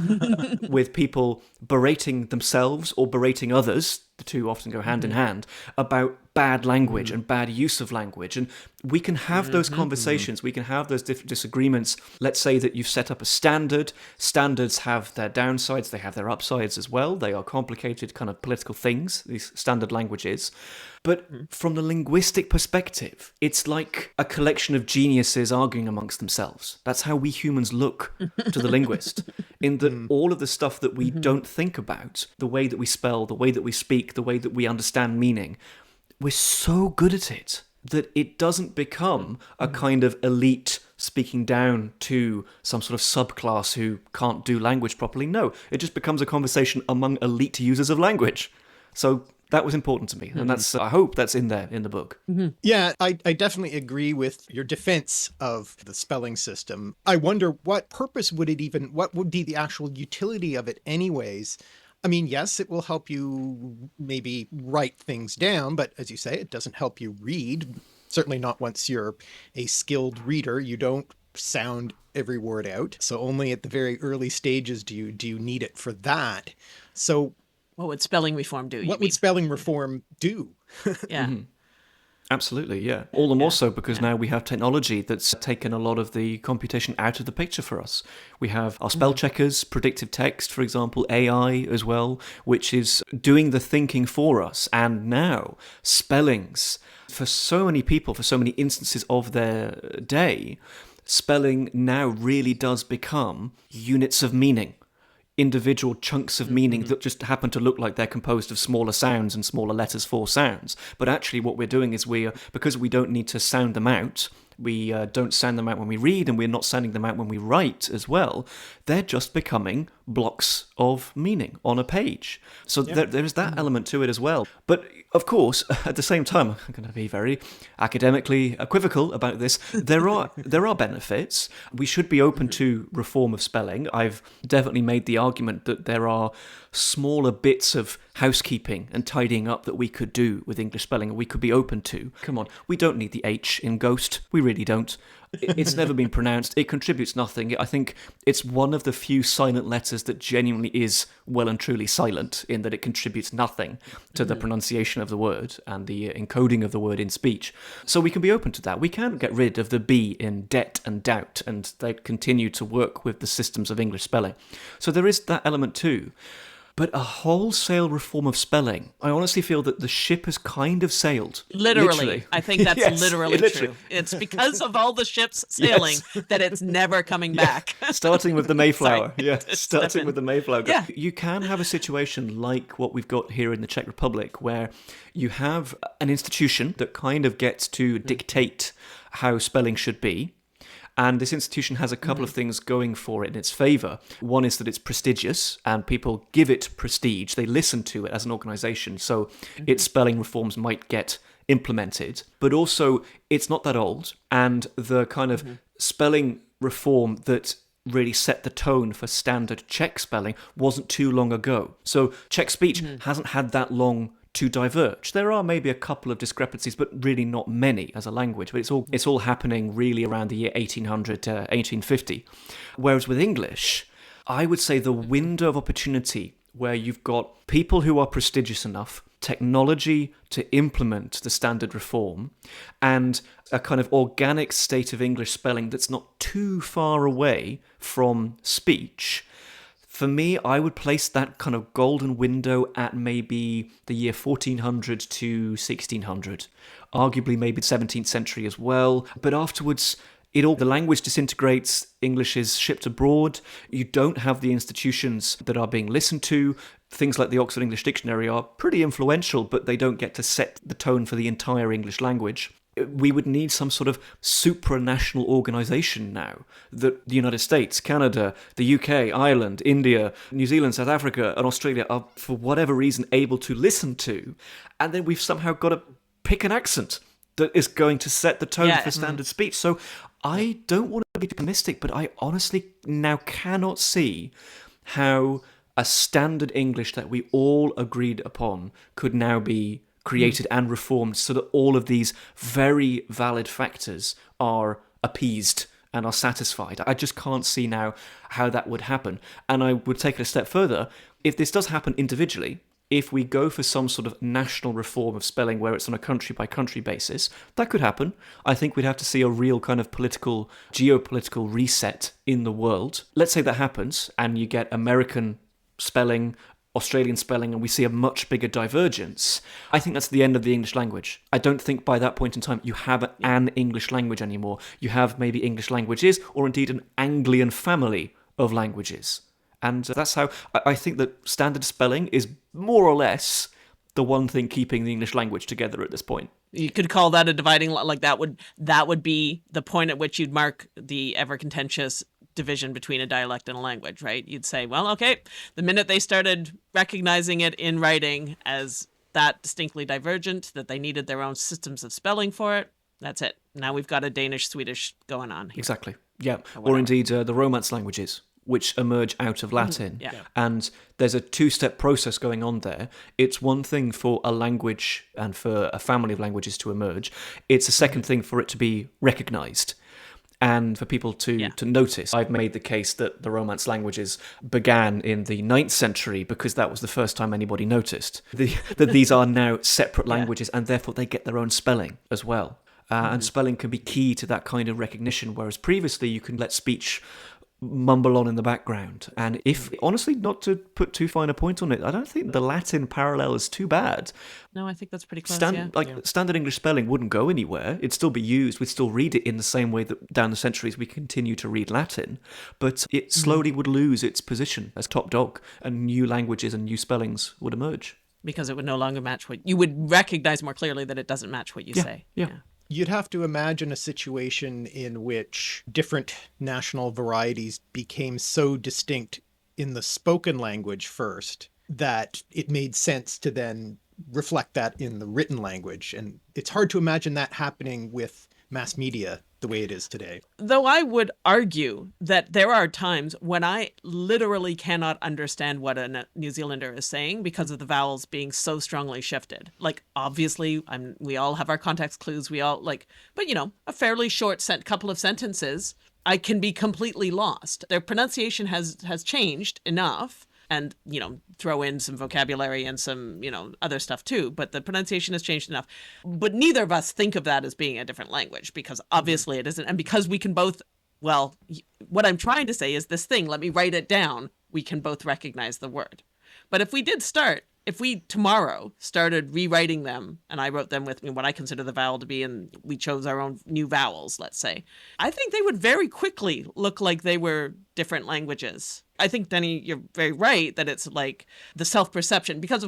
with people berating themselves or berating others, the two often go hand in hand, about bad language and bad use of language. And we can have those conversations, we can have those different disagreements. Let's say that you've set up a standard. Standards have their downsides, they have their upsides as well. They are complicated kind of political things, these standard languages. But from the linguistic perspective, it's like a collection of geniuses arguing amongst themselves. That's how we humans look to the linguist, in that all of the stuff that we don't think about, the way that we spell, the way that we speak, the way that we understand meaning, we're so good at it that it doesn't become a kind of elite speaking down to some sort of subclass who can't do language properly. No, it just becomes a conversation among elite users of language. So that was important to me, and that's I hope that's in there in the book. Yeah, I definitely agree with your defense of the spelling system. I wonder what purpose would it even, what would be the actual utility of it anyways? I mean, yes, it will help you maybe write things down, but as you say, it doesn't help you read. Certainly not once you're a skilled reader. You don't sound every word out. So only at the very early stages do you need it for that. So what would spelling reform do? What would spelling reform do? Yeah. Absolutely, yeah. All the more so because now we have technology that's taken a lot of the computation out of the picture for us. We have our spell checkers, predictive text, for example, AI as well, which is doing the thinking for us. And now spellings, for so many people, for so many instances of their day, spelling now really does become units of meaning. Individual chunks of meaning that just happen to look like they're composed of smaller sounds and smaller letters for sounds. But actually what we're doing is because we don't need to sound them out, we don't sound them out when we read, and we're not sounding them out when we write as well, they're just becoming blocks of meaning on a page. So there's that element to it as well. But of course, at the same time, I'm going to be very academically equivocal about this. There are benefits. We should be open to reform of spelling. I've definitely made the argument that there are smaller bits of housekeeping and tidying up that we could do with English spelling, or we could be open to. Come on, we don't need the H in ghost. We really don't. It's never been pronounced. It contributes nothing. I think it's one of the few silent letters that genuinely is well and truly silent, in that it contributes nothing to the pronunciation of the word and the encoding of the word in speech. So we can be open to that. We can get rid of the B in debt and doubt, and they continue to work with the systems of English spelling. So there is that element too. But a wholesale reform of spelling, I honestly feel that the ship has kind of sailed. Literally. I think that's Yes, literally literally. true. It's because of all the ships sailing that it's never coming back. Starting with the Mayflower. Sorry, Yeah, to starting step in. with the Mayflower. Yeah. You can have a situation like what we've got here in the Czech Republic, where you have an institution that kind of gets to dictate how spelling should be. And this institution has a couple of things going for it in its favour. One is that it's prestigious, and people give it prestige. They listen to it as an organisation, so its spelling reforms might get implemented. But also, it's not that old, and the kind of spelling reform that really set the tone for standard Czech spelling wasn't too long ago. So Czech speech hasn't had that long to diverge. There are maybe a couple of discrepancies, but really not many as a language. But it's all happening really around the year 1800 to 1850. Whereas with English, I would say the window of opportunity where you've got people who are prestigious enough, technology to implement the standard reform, and a kind of organic state of English spelling that's not too far away from speech. For me, I would place that kind of golden window at maybe the year 1400 to 1600, arguably maybe 17th century as well. But afterwards, the language disintegrates, English is shipped abroad, you don't have the institutions that are being listened to. Things like the Oxford English Dictionary are pretty influential, but they don't get to set the tone for the entire English language. We would need some sort of supranational organisation now that the United States, Canada, the UK, Ireland, India, New Zealand, South Africa and Australia are, for whatever reason, able to listen to. And then we've somehow got to pick an accent that is going to set the tone for standard speech. So I don't want to be optimistic, but I honestly now cannot see how a standard English that we all agreed upon could now be created and reformed so that all of these very valid factors are appeased and are satisfied. I just can't see now how that would happen. And I would take it a step further. If this does happen individually, if we go for some sort of national reform of spelling where it's on a country-by-country basis, that could happen. I think we'd have to see a real kind of geopolitical reset in the world. Let's say that happens and you get American spelling, Australian spelling, and we see a much bigger divergence. I think that's the end of the English language. I don't think by that point in time you have an English language anymore. You have maybe English languages, or indeed an Anglian family of languages. And that's how I think that standard spelling is more or less the one thing keeping the English language together at this point. You could call that a dividing line. Like that would be the point at which you'd mark the ever contentious division between a dialect and a language, right? You'd say, well, okay, the minute they started recognizing it in writing as that distinctly divergent, that they needed their own systems of spelling for it, that's it. Now we've got a Danish-Swedish going on here. Exactly. Yeah. Or indeed the Romance languages, which emerge out of Latin. And there's a two-step process going on there. It's one thing for a language and for a family of languages to emerge. It's a second thing for it to be recognized and for people to notice. I've made the case that the Romance languages began in the 9th century because that was the first time anybody noticed that these are now separate languages and therefore they get their own spelling as well. And spelling can be key to that kind of recognition, whereas previously you can let speech mumble on in the background. And if, honestly, not to put too fine a point on it, I don't think the Latin parallel is too bad. No, I think that's pretty close, Standard English spelling wouldn't go anywhere. It'd still be used. We'd still read it in the same way that down the centuries we continue to read Latin. But it slowly would lose its position as top dog, and new languages and new spellings would emerge. Because it would no longer match what... You would recognize more clearly that it doesn't match what you say. Yeah. You'd have to imagine a situation in which different national varieties became so distinct in the spoken language first that it made sense to then reflect that in the written language. And it's hard to imagine that happening with mass media the way it is today. Though I would argue that there are times when I literally cannot understand what a New Zealander is saying because of the vowels being so strongly shifted. Like, obviously, we all have our context clues. We all but a fairly short couple of sentences, I can be completely lost. Their pronunciation has changed enough. And, throw in some vocabulary and some, other stuff too. But the pronunciation has changed enough. But neither of us think of that as being a different language because obviously it isn't. And because we can both, well, what I'm trying to say is this thing, let me write it down. We can both recognize the word. But if we tomorrow started rewriting them and I wrote them with what I consider the vowel to be and we chose our own new vowels, let's say, I think they would very quickly look like they were different languages. I think, Danny, you're very right that it's like the self-perception because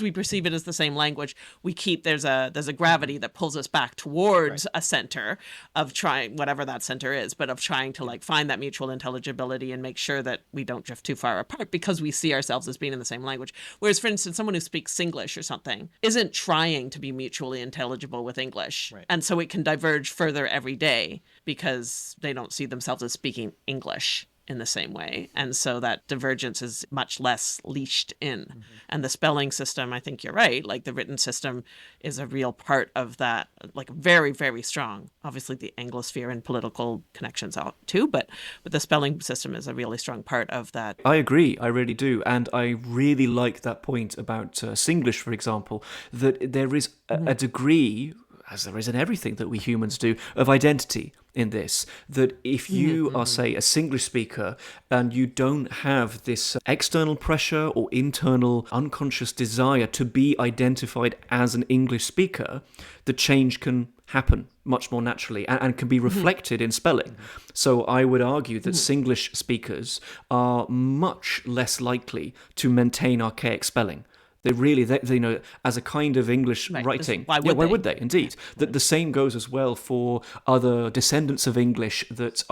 we perceive it as the same language, there's a gravity that pulls us back towards a center of trying, whatever that center is, but of trying to find that mutual intelligibility and make sure that we don't drift too far apart because we see ourselves as being in the same language. Whereas, for instance, someone who speaks English or something isn't trying to be mutually intelligible with English. Right. And so it can diverge further every day because they don't see themselves as speaking English in the same way. And so that divergence is much less leashed in. Mm-hmm. And the spelling system, I think you're right, the written system is a real part of that, very, very strong. Obviously the Anglosphere and political connections out too, but the spelling system is a really strong part of that. I agree, I really do. And I really like that point about Singlish, for example, that there is a degree, as there is in everything that we humans do, of identity in this, that if you are, say, a Singlish speaker and you don't have this external pressure or internal unconscious desire to be identified as an English speaker, the change can happen much more naturally and can be reflected in spelling. So I would argue that Singlish speakers are much less likely to maintain archaic spelling. They as a kind of English writing. Why would they? Indeed. That the same goes as well for other descendants of English that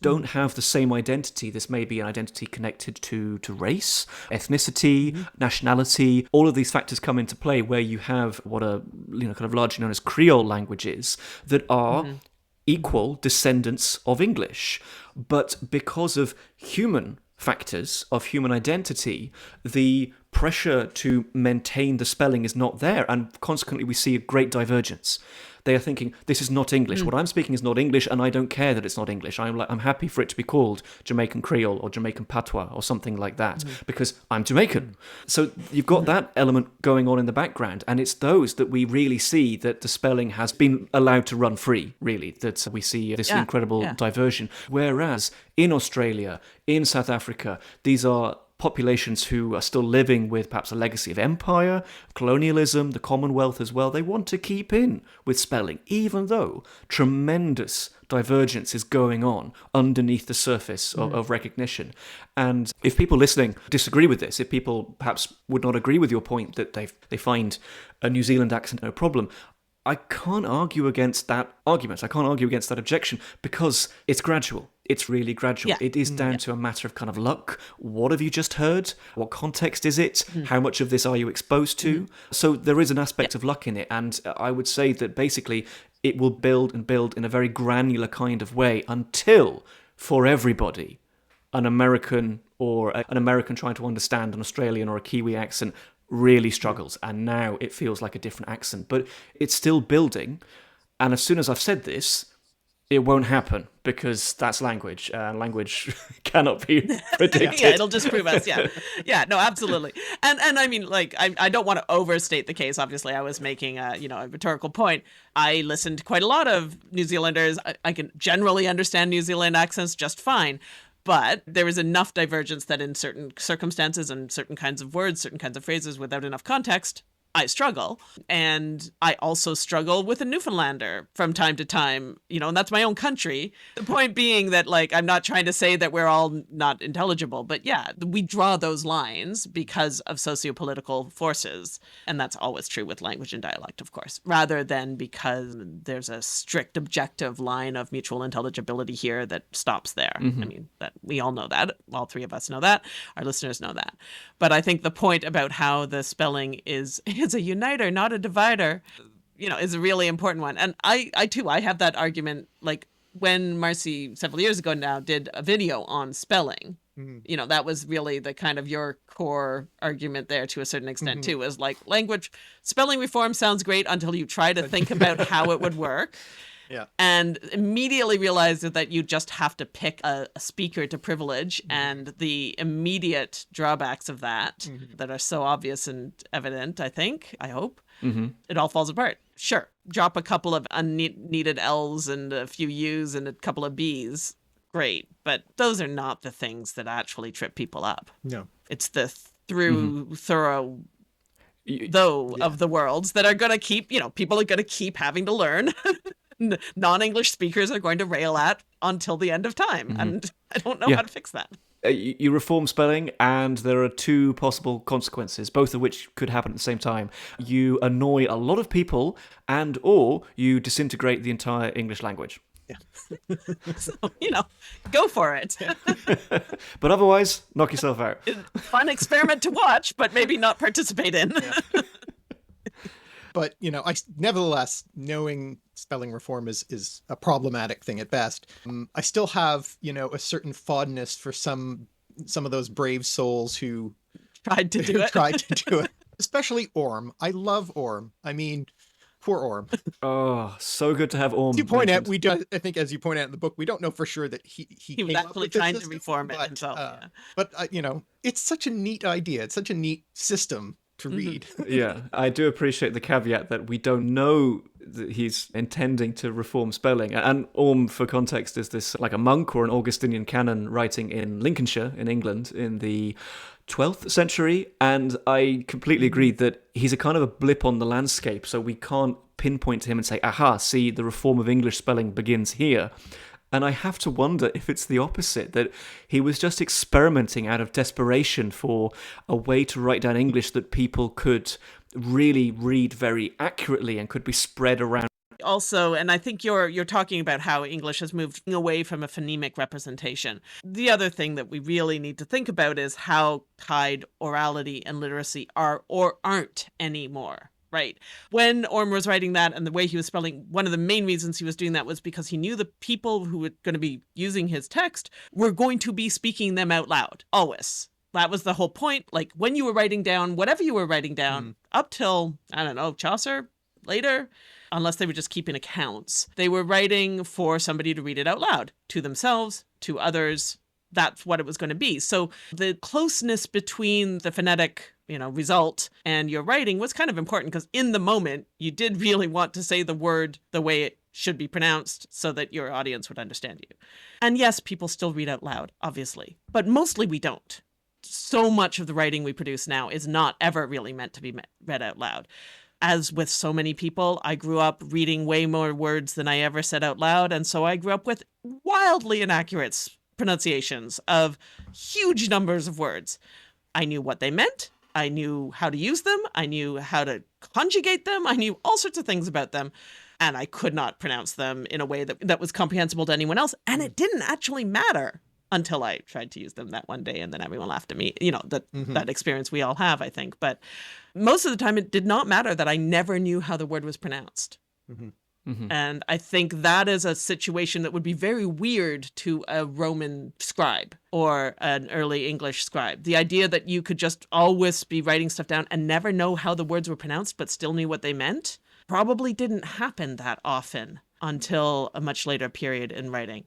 don't have the same identity. This may be an identity connected to race, ethnicity, nationality. All of these factors come into play where you have what are kind of largely known as Creole languages that are equal descendants of English. But because of human factors of human identity, the pressure to maintain the spelling is not there, and consequently we see a great divergence. They are thinking, this is not English. What I'm speaking is not English, and I don't care that it's not English. I'm happy for it to be called Jamaican Creole or Jamaican Patois or something like that, because I'm Jamaican. So you've got that element going on in the background, and it's those that we really see that the spelling has been allowed to run free, really, that we see this incredible diversion. Whereas in Australia, in South Africa, these are populations who are still living with perhaps a legacy of empire, colonialism, the Commonwealth as well. They want to keep in with spelling, even though tremendous divergence is going on underneath the surface of recognition. And if people listening disagree with this, if people perhaps would not agree with your point that they find a New Zealand accent no problem, I can't argue against that argument. I can't argue against that objection because it's gradual. It's really gradual. It is down to a matter of kind of luck. What have you just heard? What context is it? How much of this are you exposed to? So there is an aspect of luck in it. And I would say that basically it will build and build in a very granular kind of way until, for everybody, an American or an American trying to understand an Australian or a Kiwi accent really struggles, and now it feels like a different accent, but it's still building. And as soon as I've said this, it won't happen because that's language. Language cannot be predicted. It'll disprove us. Yeah, no, absolutely. And I mean, I don't want to overstate the case. Obviously, I was making a rhetorical point. I listened to quite a lot of New Zealanders. I can generally understand New Zealand accents just fine. But there is enough divergence that in certain circumstances and certain kinds of words, certain kinds of phrases without enough context, I struggle. And I also struggle with a Newfoundlander from time to time, and that's my own country. The point being that, I'm not trying to say that we're all not intelligible, but yeah, we draw those lines because of sociopolitical forces. And that's always true with language and dialect, of course, rather than because there's a strict objective line of mutual intelligibility here that stops there. I mean, that we all know that. All three of us know that. Our listeners know that. But I think the point about how the spelling is a uniter, not a divider. is a really important one. And I too, I have that argument, like when Marcy several years ago now did a video on spelling, that was really the kind of your core argument there to a certain extent too, is like language spelling reform sounds great until you try to think about how it would work. Yeah. And immediately realized that you just have to pick a speaker to privilege, and the immediate drawbacks of that that are so obvious and evident, I hope, it all falls apart. Sure, drop a couple of unneeded L's and a few U's and a couple of B's. Great. But those are not the things that actually trip people up. No. It's the thorough of the worlds that are going to keep, people are going to keep having to learn. Non-English speakers are going to rail at until the end of time. And I don't know how to fix that. You reform spelling, and there are two possible consequences, both of which could happen at the same time. You annoy a lot of people, or you disintegrate the entire English language. Yeah. So, go for it. But otherwise, knock yourself out. Fun experiment to watch, but maybe not participate in. Yeah. But, nevertheless, knowing spelling reform is a problematic thing at best. I still have, a certain fondness for some of those brave souls who tried to do it. Especially Orm. I love Orm. I mean, poor Orm. Oh, so good to have Orm. As you point out, I think as you point out in the book, we don't know for sure that he was actually trying to reform it himself. Yeah. But, it's such a neat idea. It's such a neat system to read. Yeah, I do appreciate the caveat that we don't know that he's intending to reform spelling. And Orm, for context, is this like a monk or an Augustinian canon writing in Lincolnshire in England in the 12th century. And I completely agree that he's a kind of a blip on the landscape, so we can't pinpoint to him and say, aha, see, the reform of English spelling begins here. And I have to wonder if it's the opposite, that he was just experimenting out of desperation for a way to write down English that people could really read very accurately and could be spread around. Also, and I think you're talking about how English has moved away from a phonemic representation. The other thing that we really need to think about is how tied orality and literacy are or aren't anymore. Right. When Orm was writing that and the way he was spelling, one of the main reasons he was doing that was because he knew the people who were going to be using his text were going to be speaking them out loud. Always. That was the whole point. Like when you were writing down, whatever you were writing down, up till, I don't know, Chaucer, later, unless they were just keeping accounts, they were writing for somebody to read it out loud to themselves, to others. That's what it was going to be. So the closeness between the phonetic result and your writing was kind of important, because in the moment you did really want to say the word the way it should be pronounced so that your audience would understand you. And yes, people still read out loud, obviously, but mostly we don't. So much of the writing we produce now is not ever really meant to be read out loud. As with so many people, I grew up reading way more words than I ever said out loud, and so I grew up with wildly inaccurate pronunciations of huge numbers of words. I knew what they meant. I knew how to use them. I knew how to conjugate them. I knew all sorts of things about them. And I could not pronounce them in a way that was comprehensible to anyone else. And it didn't actually matter until I tried to use them that one day. And then everyone laughed at me. That experience we all have, I think. But most of the time, it did not matter that I never knew how the word was pronounced. And I think that is a situation that would be very weird to a Roman scribe or an early English scribe. The idea that you could just always be writing stuff down and never know how the words were pronounced, but still knew what they meant, probably didn't happen that often until a much later period in writing.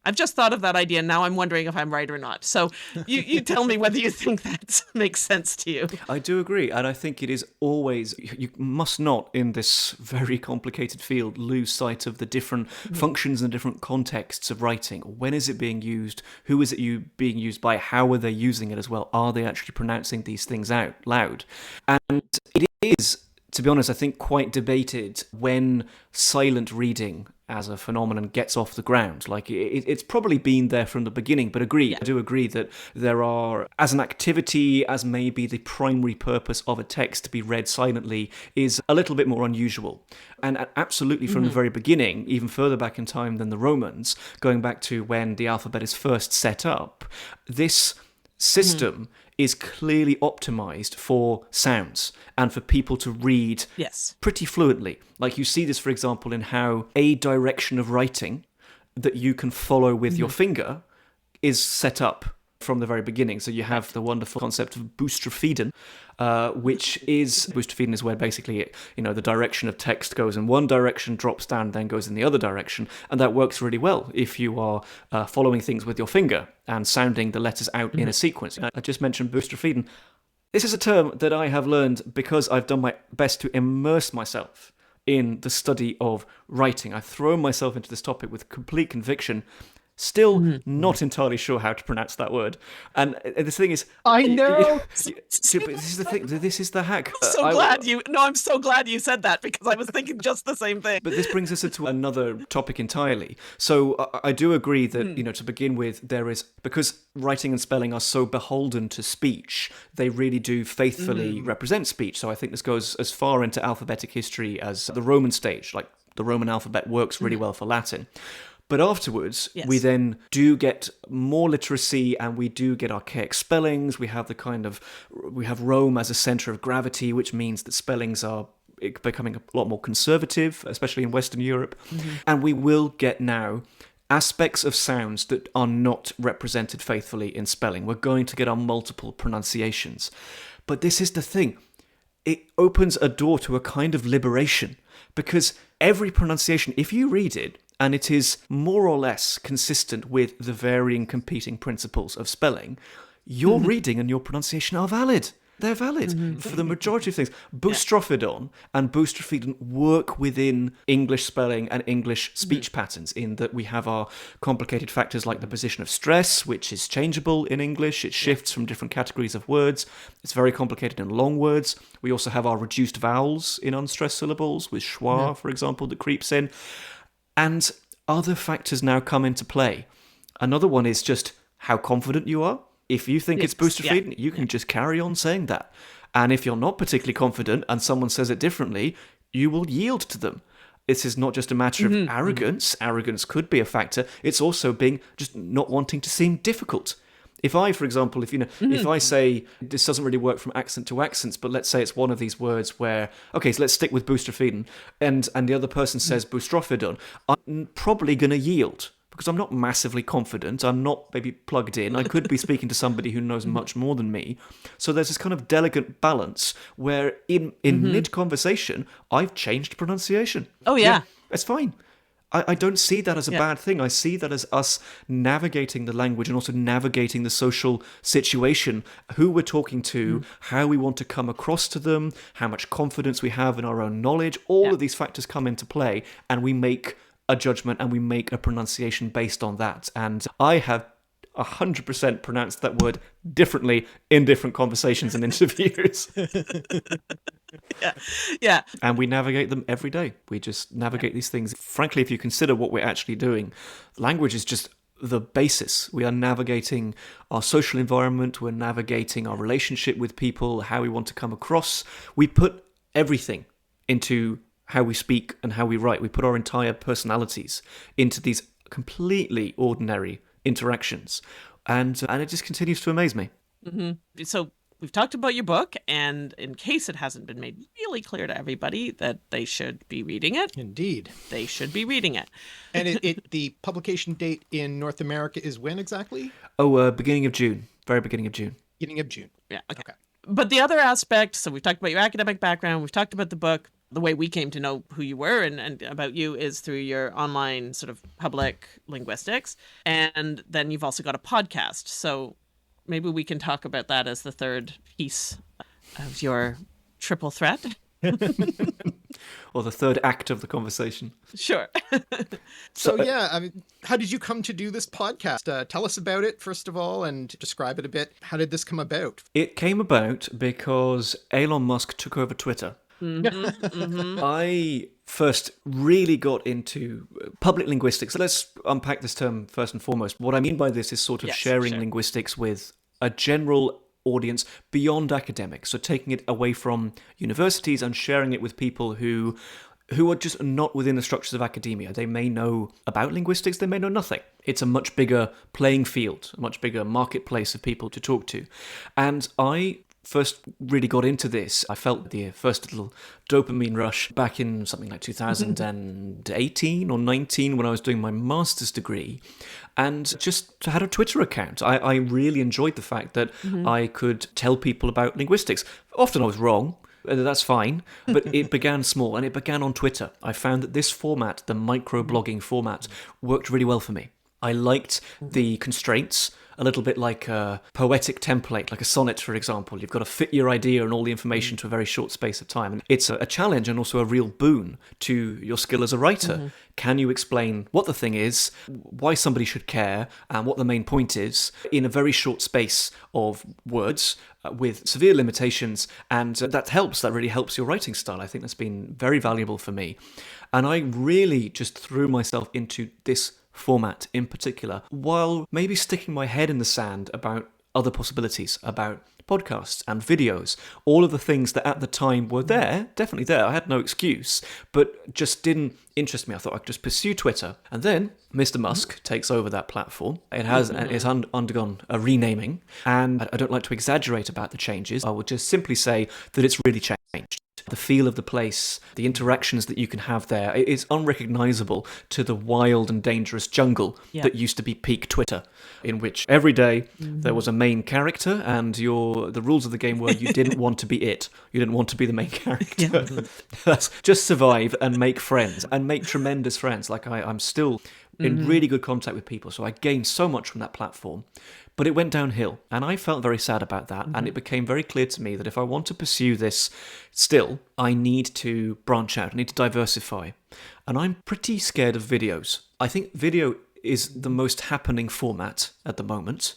I've just thought of that idea. Now I'm wondering if I'm right or not. So you tell me whether you think that makes sense to you. I do agree. And I think it is always, you must not in this very complicated field lose sight of the different functions and different contexts of writing. When is it being used? Who is it being used by? How are they using it as well? Are they actually pronouncing these things out loud? And it is, to be honest, I think quite debated when silent reading as a phenomenon gets off the ground. Like it's probably been there from the beginning, but I do agree that there are, as an activity, as maybe the primary purpose of a text to be read silently is a little bit more unusual. And absolutely from the very beginning, even further back in time than the Romans, going back to when the alphabet is first set up, this system is clearly optimized for sounds and for people to read Yes. pretty fluently. Like you see this, for example, in how a direction of writing that you can follow with your finger is set up from the very beginning. So you have the wonderful concept of boustrophedon, boustrophedon is where basically, the direction of text goes in one direction, drops down, then goes in the other direction. And that works really well if you are following things with your finger and sounding the letters out in a sequence. I just mentioned boustrophedon. This is a term that I have learned because I've done my best to immerse myself in the study of writing. I've thrown myself into this topic with complete conviction. Still not entirely sure how to pronounce that word. And the thing is... I know! This is the thing. This is the hack. I'm so glad you said that, because I was thinking just the same thing. But this brings us into another topic entirely. So I do agree that, to begin with, there is... Because writing and spelling are so beholden to speech, they really do faithfully represent speech. So I think this goes as far into alphabetic history as the Roman stage. Like, the Roman alphabet works really well for Latin. But afterwards, we then do get more literacy and we do get archaic spellings. We have we have Rome as a center of gravity, which means that spellings are becoming a lot more conservative, especially in Western Europe. And we will get now aspects of sounds that are not represented faithfully in spelling. We're going to get our multiple pronunciations. But this is the thing. It opens a door to a kind of liberation, because every pronunciation, if you read it, and it is more or less consistent with the varying competing principles of spelling, your reading and your pronunciation are valid. They're valid for the majority of things. Boustrophedon and boustrophedon work within English spelling and English speech patterns, in that we have our complicated factors like the position of stress, which is changeable in English. It shifts from different categories of words. It's very complicated in long words. We also have our reduced vowels in unstressed syllables, with schwa, for example, that creeps in. And other factors now come into play. Another one is just how confident you are. If you think it's boustrophedon, you can just carry on saying that. And if you're not particularly confident and someone says it differently, you will yield to them. This is not just a matter of arrogance. Arrogance could be a factor. It's also being just not wanting to seem difficult. If I, for example, if I say this doesn't really work from accent to accents, but let's say it's one of these words where, okay, so let's stick with boustrophedon, and the other person says boustrophedon, I'm probably going to yield, because I'm not massively confident. I'm not maybe plugged in. I could be speaking to somebody who knows much more than me. So there's this kind of delicate balance where in mid-conversation, I've changed pronunciation. Oh, yeah. It's fine. I don't see that as a bad thing. I see that as us navigating the language and also navigating the social situation, who we're talking to, how we want to come across to them, how much confidence we have in our own knowledge. All of these factors come into play, and we make a judgment and we make a pronunciation based on that. And I have 100% pronounced that word differently in different conversations and interviews. Yeah. And we navigate them every day. We just navigate these things. Frankly, if you consider what we're actually doing, language is just the basis. We are navigating our social environment. We're navigating our relationship with people, how we want to come across. We put everything into how we speak and how we write. We put our entire personalities into these completely ordinary interactions, and it just continues to amaze me. So we've talked about your book, and in case it hasn't been made really clear to everybody that they should be reading it, Indeed. they should be reading it. And the publication date in North America is when exactly? Beginning of June. Very beginning of June. Beginning of June. Yeah. Okay. But the other aspect, so we've talked about your academic background, we've talked about the book. The way we came to know who you were and about you is through your online sort of public linguistics. And then you've also got a podcast. So maybe we can talk about that as the third piece of your triple threat. Or the third act of the conversation. Sure. So yeah, I mean, how did you come to do this podcast? Tell us about it, first of all, and describe it a bit. How did this come about? It came about because Elon Musk took over Twitter. I first really got into public linguistics. So let's unpack this term first and foremost. What I mean by this is sort of sharing linguistics with a general audience beyond academics. So taking it away from universities and sharing it with people who who are just not within the structures of academia. They may know about linguistics, they may know nothing. It's a much bigger playing field, a much bigger marketplace of people to talk to. And I first really got into this. I felt the first little dopamine rush back in something like 2018 or 19 when I was doing my master's degree, and just had a Twitter account. I really enjoyed the fact that I could tell people about linguistics. Often I was wrong. That's fine, but it began small, and it began on Twitter. I found that this format, the microblogging format, worked really well for me. I liked the constraints, a little bit like a poetic template, like a sonnet, for example. You've got to fit your idea and all the information to a very short space of time. And it's a challenge and also a real boon to your skill as a writer. Can you explain what the thing is, why somebody should care, and what the main point is in a very short space of words with severe limitations? And that helps. That really helps your writing style. I think that's been very valuable for me. And I really just threw myself into this format in particular, while maybe sticking my head in the sand about other possibilities, about podcasts and videos, all of the things that at the time were there, definitely there. I had no excuse, but just didn't interest me. I thought I could just pursue Twitter. And then Mr. Musk takes over that platform. It has it's undergone a renaming, and I don't like to exaggerate about the changes. I would just simply say that it's really changed. The feel of the place, the interactions that you can have there, it is unrecognizable to the wild and dangerous jungle that used to be peak Twitter, in which every day there was a main character, and the rules of the game were you didn't want to be it. You didn't want to be the main character. That's just survive and make friends, and make tremendous friends. Like I'm still in really good contact with people, so I gained so much from that platform. But it went downhill, and I felt very sad about that, and it became very clear to me that if I want to pursue this still, I need to branch out, I need to diversify. And I'm pretty scared of videos. I think video is the most happening format at the moment,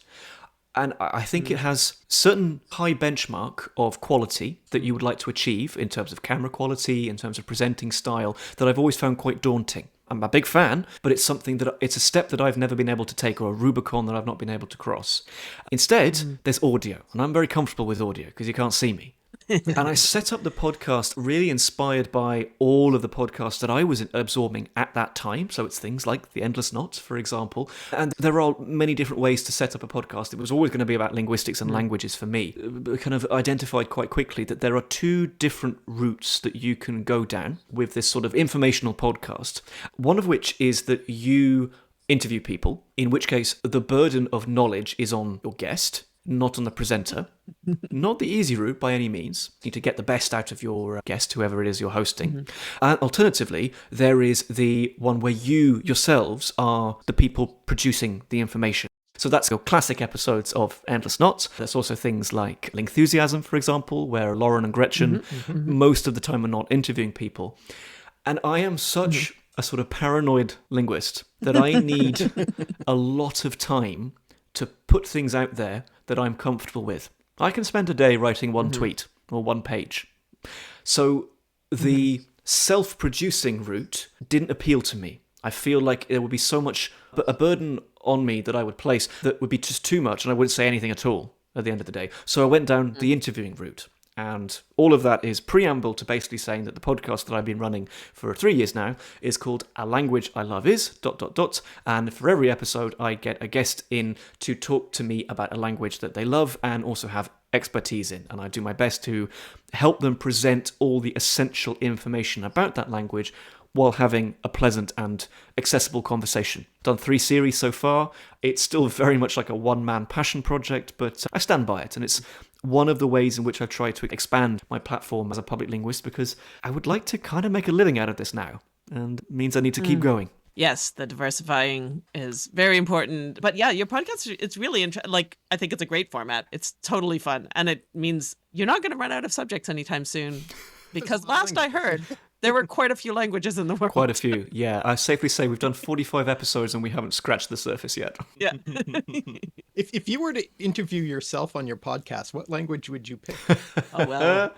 and I think it has certain high benchmark of quality that you would like to achieve in terms of camera quality, in terms of presenting style, that I've always found quite daunting. I'm a big fan, but it's a step that I've never been able to take, or a Rubicon that I've not been able to cross. Instead, there's audio, and I'm very comfortable with audio because you can't see me. And I set up the podcast really inspired by all of the podcasts that I was absorbing at that time. So it's things like The Endless Knot, for example. And there are many different ways to set up a podcast. It was always going to be about linguistics and languages for me. I kind of identified quite quickly that there are two different routes that you can go down with this sort of informational podcast. One of which is that you interview people, in which case the burden of knowledge is on your guest, not on the presenter. Not the easy route by any means. You need to get the best out of your guest, whoever it is you're hosting. Alternatively, there is the one where you yourselves are the people producing the information. So that's your classic episodes of Endless Knot. There's also things like Lingthusiasm, for example, where Lauren and Gretchen most of the time are not interviewing people. And I am such a sort of paranoid linguist that I need a lot of time to put things out there that I'm comfortable with. I can spend a day writing one tweet or one page. So the self-producing route didn't appeal to me. I feel like there would be so much, a burden on me that I would place that would be just too much, and I wouldn't say anything at all at the end of the day. So I went down the interviewing route. And all of that is preamble to basically saying that the podcast that I've been running for 3 years now is called A Language I Love Is, ... And for every episode, I get a guest in to talk to me about a language that they love and also have expertise in. And I do my best to help them present all the essential information about that language while having a pleasant and accessible conversation. Done 3 series so far. It's still very much like a one-man passion project, but I stand by it. And it's one of the ways in which I try to expand my platform as a public linguist, because I would like to kind of make a living out of this now, and it means I need to keep going. Yes, the diversifying is very important. But yeah, your podcast, it's really I think it's a great format. It's totally fun. And it means you're not going to run out of subjects anytime soon, because last I heard, there were quite a few languages in the world. Quite a few, yeah. I safely say we've done 45 episodes and we haven't scratched the surface yet. Yeah. If you were to interview yourself on your podcast, what language would you pick? Oh, well.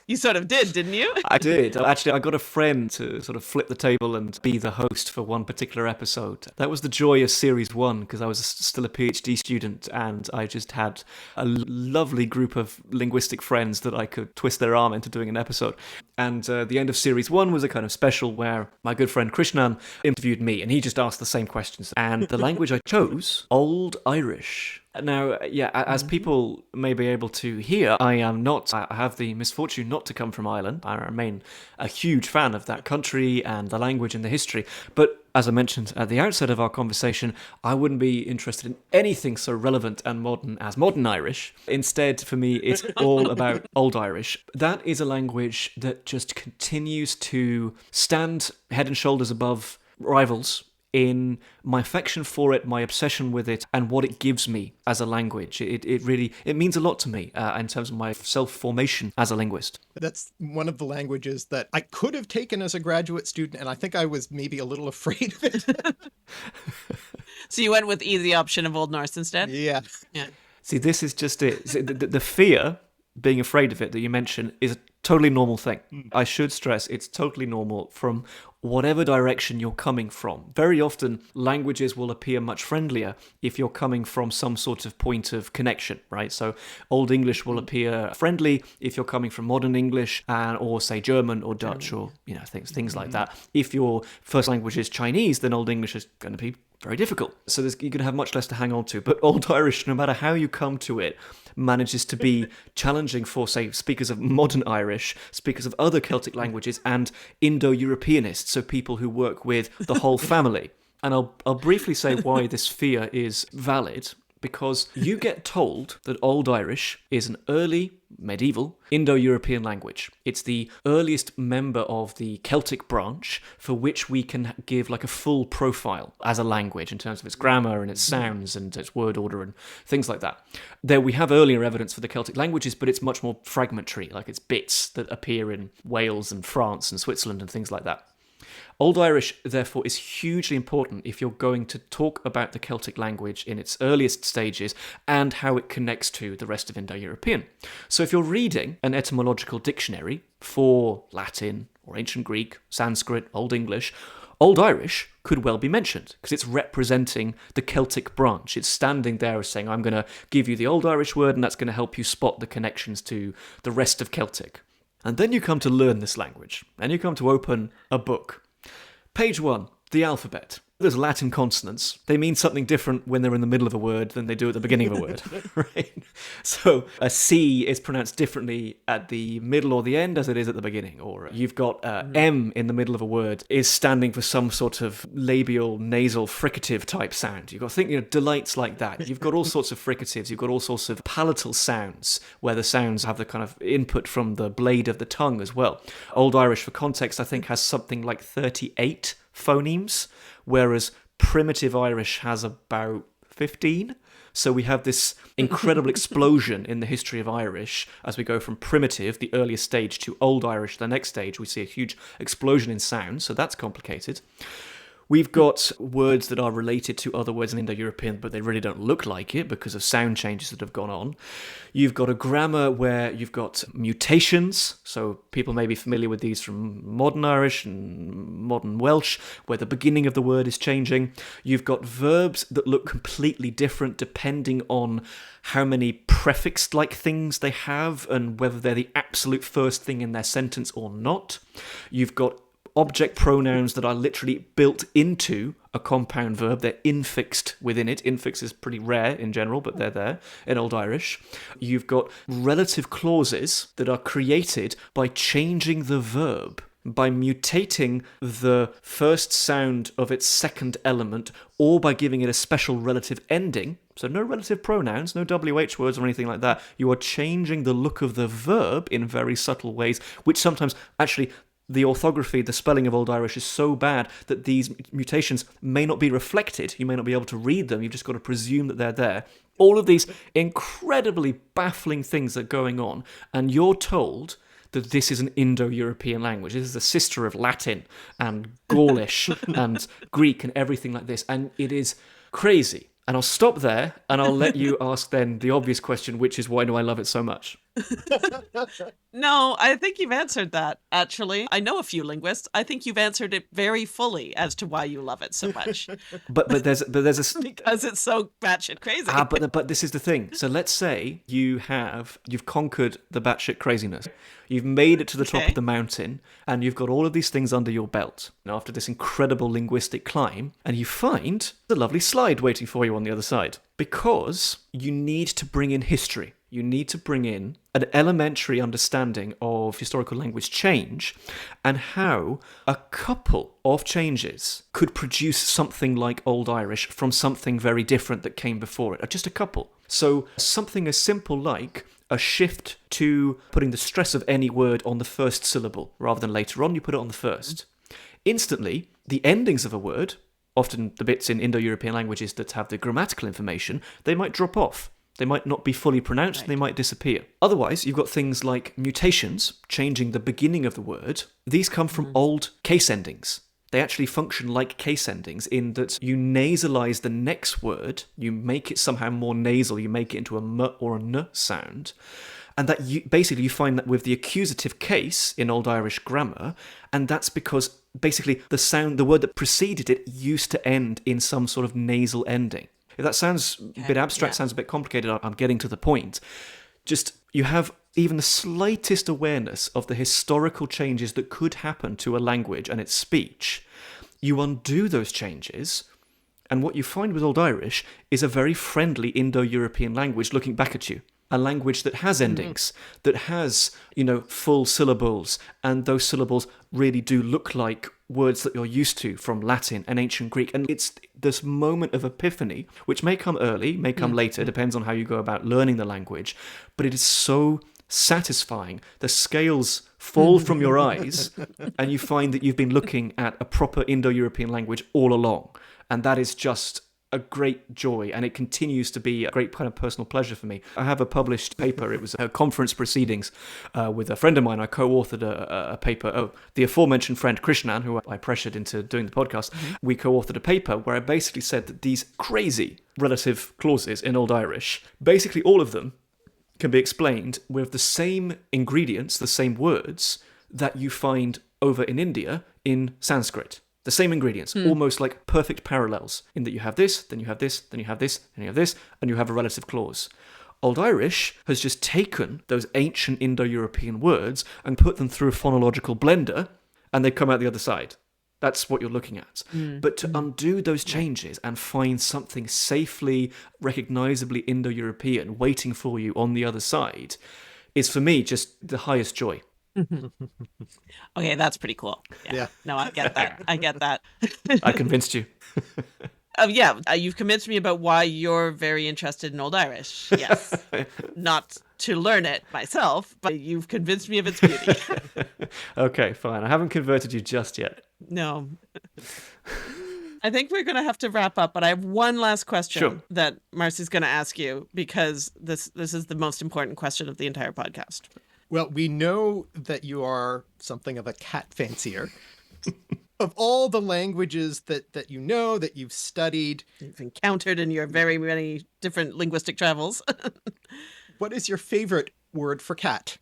You sort of did, didn't you? I did. Actually, I got a friend to sort of flip the table and be the host for one particular episode. That was the joy of Series 1, because I was still a PhD student, and I just had a lovely group of linguistic friends that I could twist their arm into doing an episode. And the end of Series 1 was a kind of special where my good friend Krishnan interviewed me, and he just asked the same questions. And the language I chose, Old Irish. Now, yeah, as people may be able to hear, I have the misfortune not to come from Ireland. I remain a huge fan of that country and the language and the history. But as I mentioned at the outset of our conversation, I wouldn't be interested in anything so relevant and modern as modern Irish. Instead, for me, it's all about Old Irish. That is a language that just continues to stand head and shoulders above rivals in my affection for it, my obsession with it, and what it gives me as a language. It really means a lot to me in terms of my self-formation as a linguist. That's one of the languages that I could have taken as a graduate student, and I think I was maybe a little afraid of it. So you went with easy option of Old Norse instead? Yeah. See, this is just it. See, the fear, being afraid of it that you mentioned, is a totally normal thing. I should stress it's totally normal from whatever direction you're coming from. Very often, languages will appear much friendlier if you're coming from some sort of point of connection, right? So Old English will appear friendly if you're coming from modern English, or say German or Dutch, or things like that. If your first language is Chinese, then Old English is going to be very difficult. So you're going to have much less to hang on to. But Old Irish, no matter how you come to it, manages to be challenging for, say, speakers of modern Irish, speakers of other Celtic languages, and Indo-Europeanists, so people who work with the whole family. And I'll briefly say why this fear is valid, because you get told that Old Irish is an early, medieval, Indo-European language. It's the earliest member of the Celtic branch for which we can give like a full profile as a language in terms of its grammar and its sounds and its word order and things like that. There we have earlier evidence for the Celtic languages, but it's much more fragmentary, like it's bits that appear in Wales and France and Switzerland and things like that. Old Irish, therefore, is hugely important if you're going to talk about the Celtic language in its earliest stages and how it connects to the rest of Indo-European. So if you're reading an etymological dictionary for Latin or Ancient Greek, Sanskrit, Old English, Old Irish could well be mentioned because it's representing the Celtic branch. It's standing there as saying, I'm going to give you the Old Irish word and that's going to help you spot the connections to the rest of Celtic. And then you come to learn this language and you come to open a book. Page 1, the alphabet. There's Latin consonants. They mean something different when they're in the middle of a word than they do at the beginning of a word, right? So a C is pronounced differently at the middle or the end as it is at the beginning. Or you've got M in the middle of a word is standing for some sort of labial, nasal, fricative type sound. You've got to think, delights like that. You've got all sorts of fricatives. You've got all sorts of palatal sounds where the sounds have the kind of input from the blade of the tongue as well. Old Irish, for context, I think has something like 38 phonemes, whereas primitive Irish has about 15. So we have this incredible explosion in the history of Irish as we go from primitive, the earliest stage, to Old Irish, the next stage. We see a huge explosion in sound, so that's complicated. We've got words that are related to other words in Indo-European, but they really don't look like it because of sound changes that have gone on. You've got a grammar where you've got mutations, so people may be familiar with these from modern Irish and modern Welsh, where the beginning of the word is changing. You've got verbs that look completely different depending on how many prefix-like things they have and whether they're the absolute first thing in their sentence or not. You've got object pronouns that are literally built into a compound verb. They're infixed within it. Infix is pretty rare in general, but they're there in Old Irish. You've got relative clauses that are created by changing the verb, by mutating the first sound of its second element, or by giving it a special relative ending. So no relative pronouns, no WH words or anything like that. You are changing the look of the verb in very subtle ways, which sometimes actually the orthography, the spelling of Old Irish is so bad that these mutations may not be reflected. You may not be able to read them. You've just got to presume that they're there. All of these incredibly baffling things are going on, and you're told that this is an Indo-European language. This is the sister of Latin and Gaulish and Greek and everything like this, and it is crazy. And I'll stop there, and I'll let you ask then the obvious question, which is, why do I love it so much? No, I think you've answered that, actually. I know a few linguists. I think you've answered it very fully as to why you love it so much. But there's a Because it's so batshit crazy. but this is the thing. So let's say you've conquered the batshit craziness. You've made it to the top Okay. of the mountain, and you've got all of these things under your belt. Now, after this incredible linguistic climb, and you find the lovely slide waiting for you on the other side. Because you need to bring in history. You need to bring in an elementary understanding of historical language change and how a couple of changes could produce something like Old Irish from something very different that came before it. Just a couple. So something as simple like a shift to putting the stress of any word on the first syllable rather than later on, you put it on the first. Instantly, the endings of a word, often the bits in Indo-European languages that have the grammatical information, they might drop off. They might not be fully pronounced, Right. They might disappear. Otherwise, you've got things like mutations, changing the beginning of the word. These come from old case endings. They actually function like case endings in that you nasalize the next word, you make it somehow more nasal, you make it into a m or a n sound. And that you find that with the accusative case in Old Irish grammar, and that's because basically the word that preceded it used to end in some sort of nasal ending. If that sounds a bit abstract, sounds a bit complicated, I'm getting to the point. Just, you have even the slightest awareness of the historical changes that could happen to a language and its speech. You undo those changes, and what you find with Old Irish is a very friendly Indo-European language looking back at you. A language that has endings, that has, full syllables, and those syllables really do look like words that you're used to from Latin and ancient Greek. And it's this moment of epiphany, which may come early, may come later, depends on how you go about learning the language, but it is so satisfying. The scales fall from your eyes, and you find that you've been looking at a proper Indo-European language all along. And that is just a great joy, and it continues to be a great kind of personal pleasure for me. I have a published paper. It was a conference proceedings with a friend of mine. I co-authored a paper. Oh, the aforementioned friend Krishnan, who I pressured into doing the podcast, we co-authored a paper where I basically said that these crazy relative clauses in Old Irish, basically all of them can be explained with the same ingredients, the same words that you find over in India in Sanskrit. The same ingredients, almost like perfect parallels, in that you have this, then you have this, then you have this, then you have this, and you have a relative clause. Old Irish has just taken those ancient Indo-European words and put them through a phonological blender, and they come out the other side. That's what you're looking at. But to undo those changes and find something safely, recognizably Indo-European waiting for you on the other side is, for me, just the highest joy. Okay, that's pretty cool. Yeah. No, I get that. I get that. I convinced you. You've convinced me about why you're very interested in Old Irish. Yes. Not to learn it myself, but you've convinced me of its beauty. Okay, fine. I haven't converted you just yet. No. I think we're going to have to wrap up, but I have one last question that Marcy's going to ask you, because this is the most important question of the entire podcast. Well, we know that you are something of a cat fancier. Of all the languages that you know, that you've studied, You've encountered in your very many different linguistic travels. what is your favorite word for cat?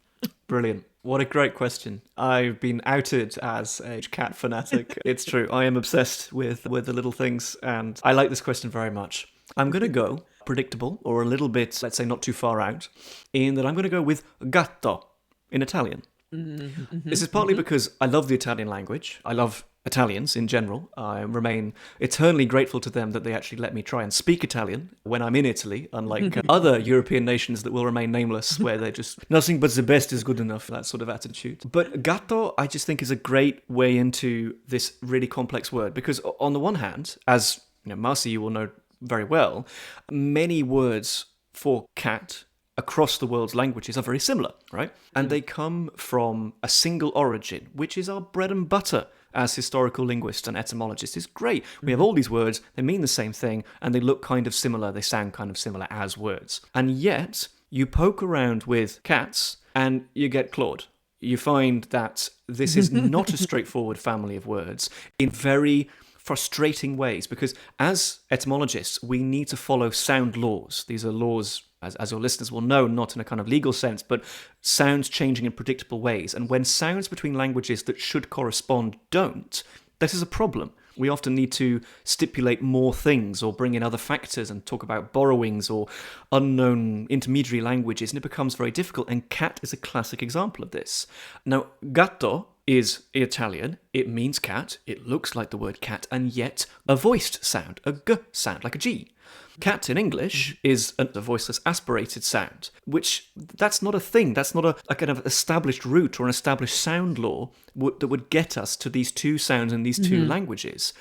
Brilliant. What a great question. I've been outed as a cat fanatic. It's true. I am obsessed with the little things, and I like this question very much. I'm going to go predictable, or a little bit, let's say, not too far out, in that I'm going to go with gatto in Italian. This is partly because I love the Italian language. I love Italians in general. I remain eternally grateful to them that they actually let me try and speak Italian when I'm in Italy, unlike other European nations that will remain nameless, where they're just nothing but the best is good enough, that sort of attitude. But gatto, I just think, is a great way into this really complex word, because on the one hand, as Marcy, you will know very well, many words for cat across the world's languages are very similar, right? And they come from a single origin, which is our bread and butter as historical linguists and etymologists. It's great. We have all these words, they mean the same thing, and they look kind of similar, they sound kind of similar as words. And yet, you poke around with cats and you get clawed. You find that this is not a straightforward family of words in very frustrating ways, because as etymologists, we need to follow sound laws. These are laws as your listeners will know, not in a kind of legal sense, but sounds changing in predictable ways. And when sounds between languages that should correspond don't, this is a problem. We often need to stipulate more things or bring in other factors and talk about borrowings or unknown intermediary languages, and it becomes very difficult, and cat is a classic example of this. Now, gatto is Italian, it means cat, it looks like the word cat, and yet a voiced sound, a g sound, like a G. Cat in English is a voiceless aspirated sound, which that's not a thing. That's not a kind of established root or an established sound law that would get us to these two sounds in these two languages.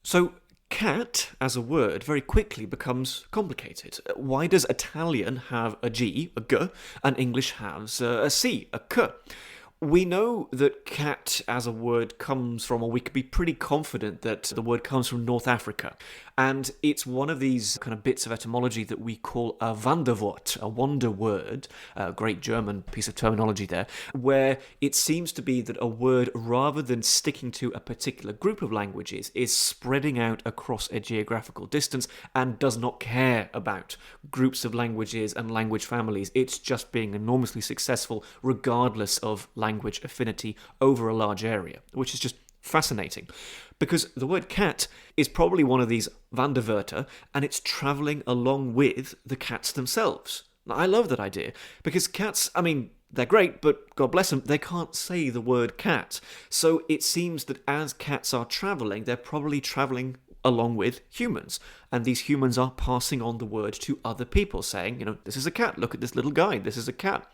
So cat as a word very quickly becomes complicated. Why does Italian have a G, a G, and English has a C, a K? We know that cat as a word comes from, or we could be pretty confident that the word comes from North Africa. And it's one of these kind of bits of etymology that we call a Wanderwort, a wonder word, a great German piece of terminology there, where it seems to be that a word, rather than sticking to a particular group of languages, is spreading out across a geographical distance and does not care about groups of languages and language families. It's just being enormously successful regardless of language affinity over a large area, which is just fascinating, because the word cat is probably one of these Wanderwörter, and it's travelling along with the cats themselves. Now, I love that idea, because cats, I mean, they're great, but God bless them, they can't say the word cat. So it seems that as cats are travelling, they're probably travelling along with humans. And these humans are passing on the word to other people, saying, this is a cat, look at this little guy, this is a cat.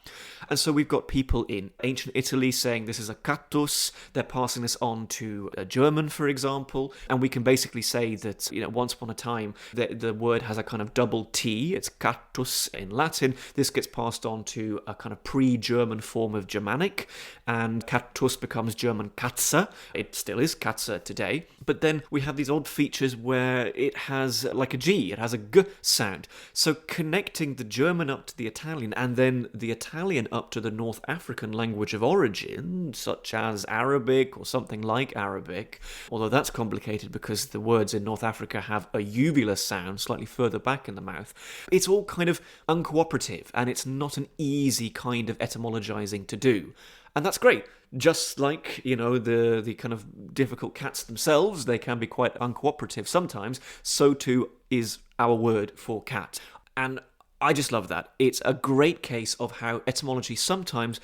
And so we've got people in ancient Italy saying this is a cattus, they're passing this on to a German, for example, and we can basically say that, once upon a time, the word has a kind of double T, it's cattus in Latin, this gets passed on to a kind of pre-German form of Germanic, and cattus becomes German Katze, it still is Katze today, but then we have these odd features where it has like a G, it has a G sound. So connecting the German up to the Italian and then the Italian up to the North African language of origin, such as Arabic or something like Arabic, although that's complicated because the words in North Africa have a uvulous sound slightly further back in the mouth. It's all kind of uncooperative, and it's not an easy kind of etymologizing to do. And that's great. Just like, the kind of difficult cats themselves, they can be quite uncooperative sometimes, so too is our word for cat. And I just love that. It's a great case of how etymology sometimes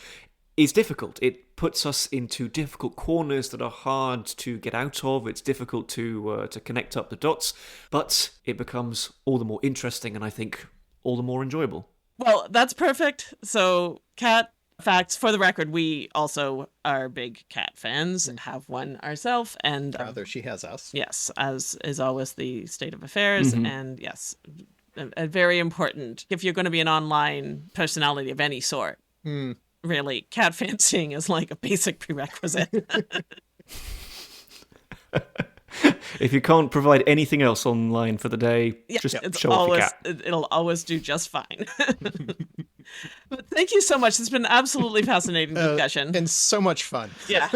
is difficult. It puts us into difficult corners that are hard to get out of. It's difficult to connect up the dots, but it becomes all the more interesting and I think all the more enjoyable. Well, that's perfect. So, cat facts. For the record, we also are big cat fans and have one ourselves. And Rather, she has us. yes, as is always the state of affairs. And yes, a very important, if you're going to be an online personality of any sort, really, cat fancying is like a basic prerequisite. If you can't provide anything else online for the day, just show off your cat. It'll always do just fine. But thank you so much. It's been an absolutely fascinating discussion. And so much fun. Yeah,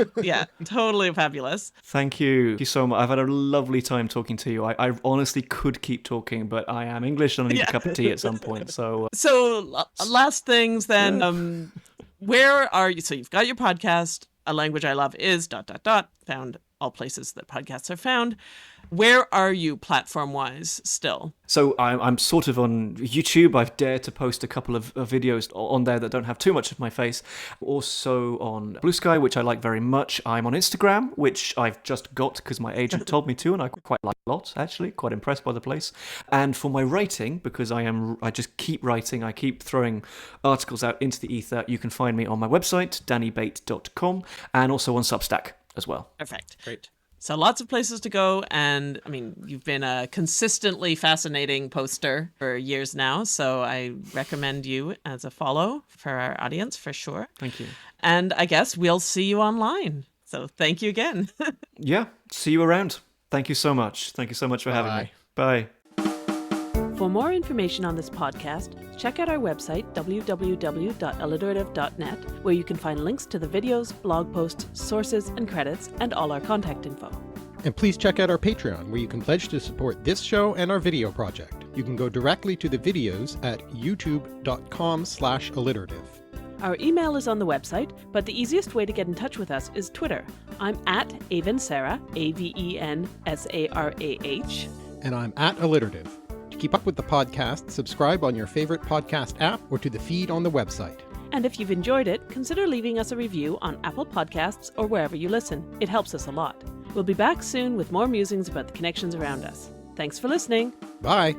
totally fabulous. Thank you so much. I've had a lovely time talking to you. I honestly could keep talking, but I am English and I need a cup of tea at some point. So last things then. Where are you? So you've got your podcast, A Language I Love Is ... found all places that podcasts are found. Where are you platform-wise still? So I'm sort of on YouTube. I've dared to post a couple of videos on there that don't have too much of my face. Also on Blue Sky, which I like very much. I'm on Instagram, which I've just got because my agent told me to, and I quite like a lot, actually. Quite impressed by the place. And for my writing, because I just keep writing, I keep throwing articles out into the ether, you can find me on my website, dannybate.com, and also on Substack as well. Perfect. Great. So lots of places to go. And I mean, you've been a consistently fascinating poster for years now. So I recommend you as a follow for our audience for sure. Thank you. And I guess we'll see you online. So thank you again. Yeah. See you around. Thank you so much. Thank you so much for having me. Bye. For more information on this podcast, check out our website, www.alliterative.net, where you can find links to the videos, blog posts, sources, and credits, and all our contact info. And please check out our Patreon, where you can pledge to support this show and our video project. You can go directly to the videos at youtube.com/alliterative. Our email is on the website, but the easiest way to get in touch with us is Twitter. I'm at Avensarah, AVENSARAH. And I'm at alliterative. To keep up with the podcast, subscribe on your favorite podcast app or to the feed on the website. And if you've enjoyed it, consider leaving us a review on Apple Podcasts or wherever you listen. It helps us a lot. We'll be back soon with more musings about the connections around us. Thanks for listening. Bye!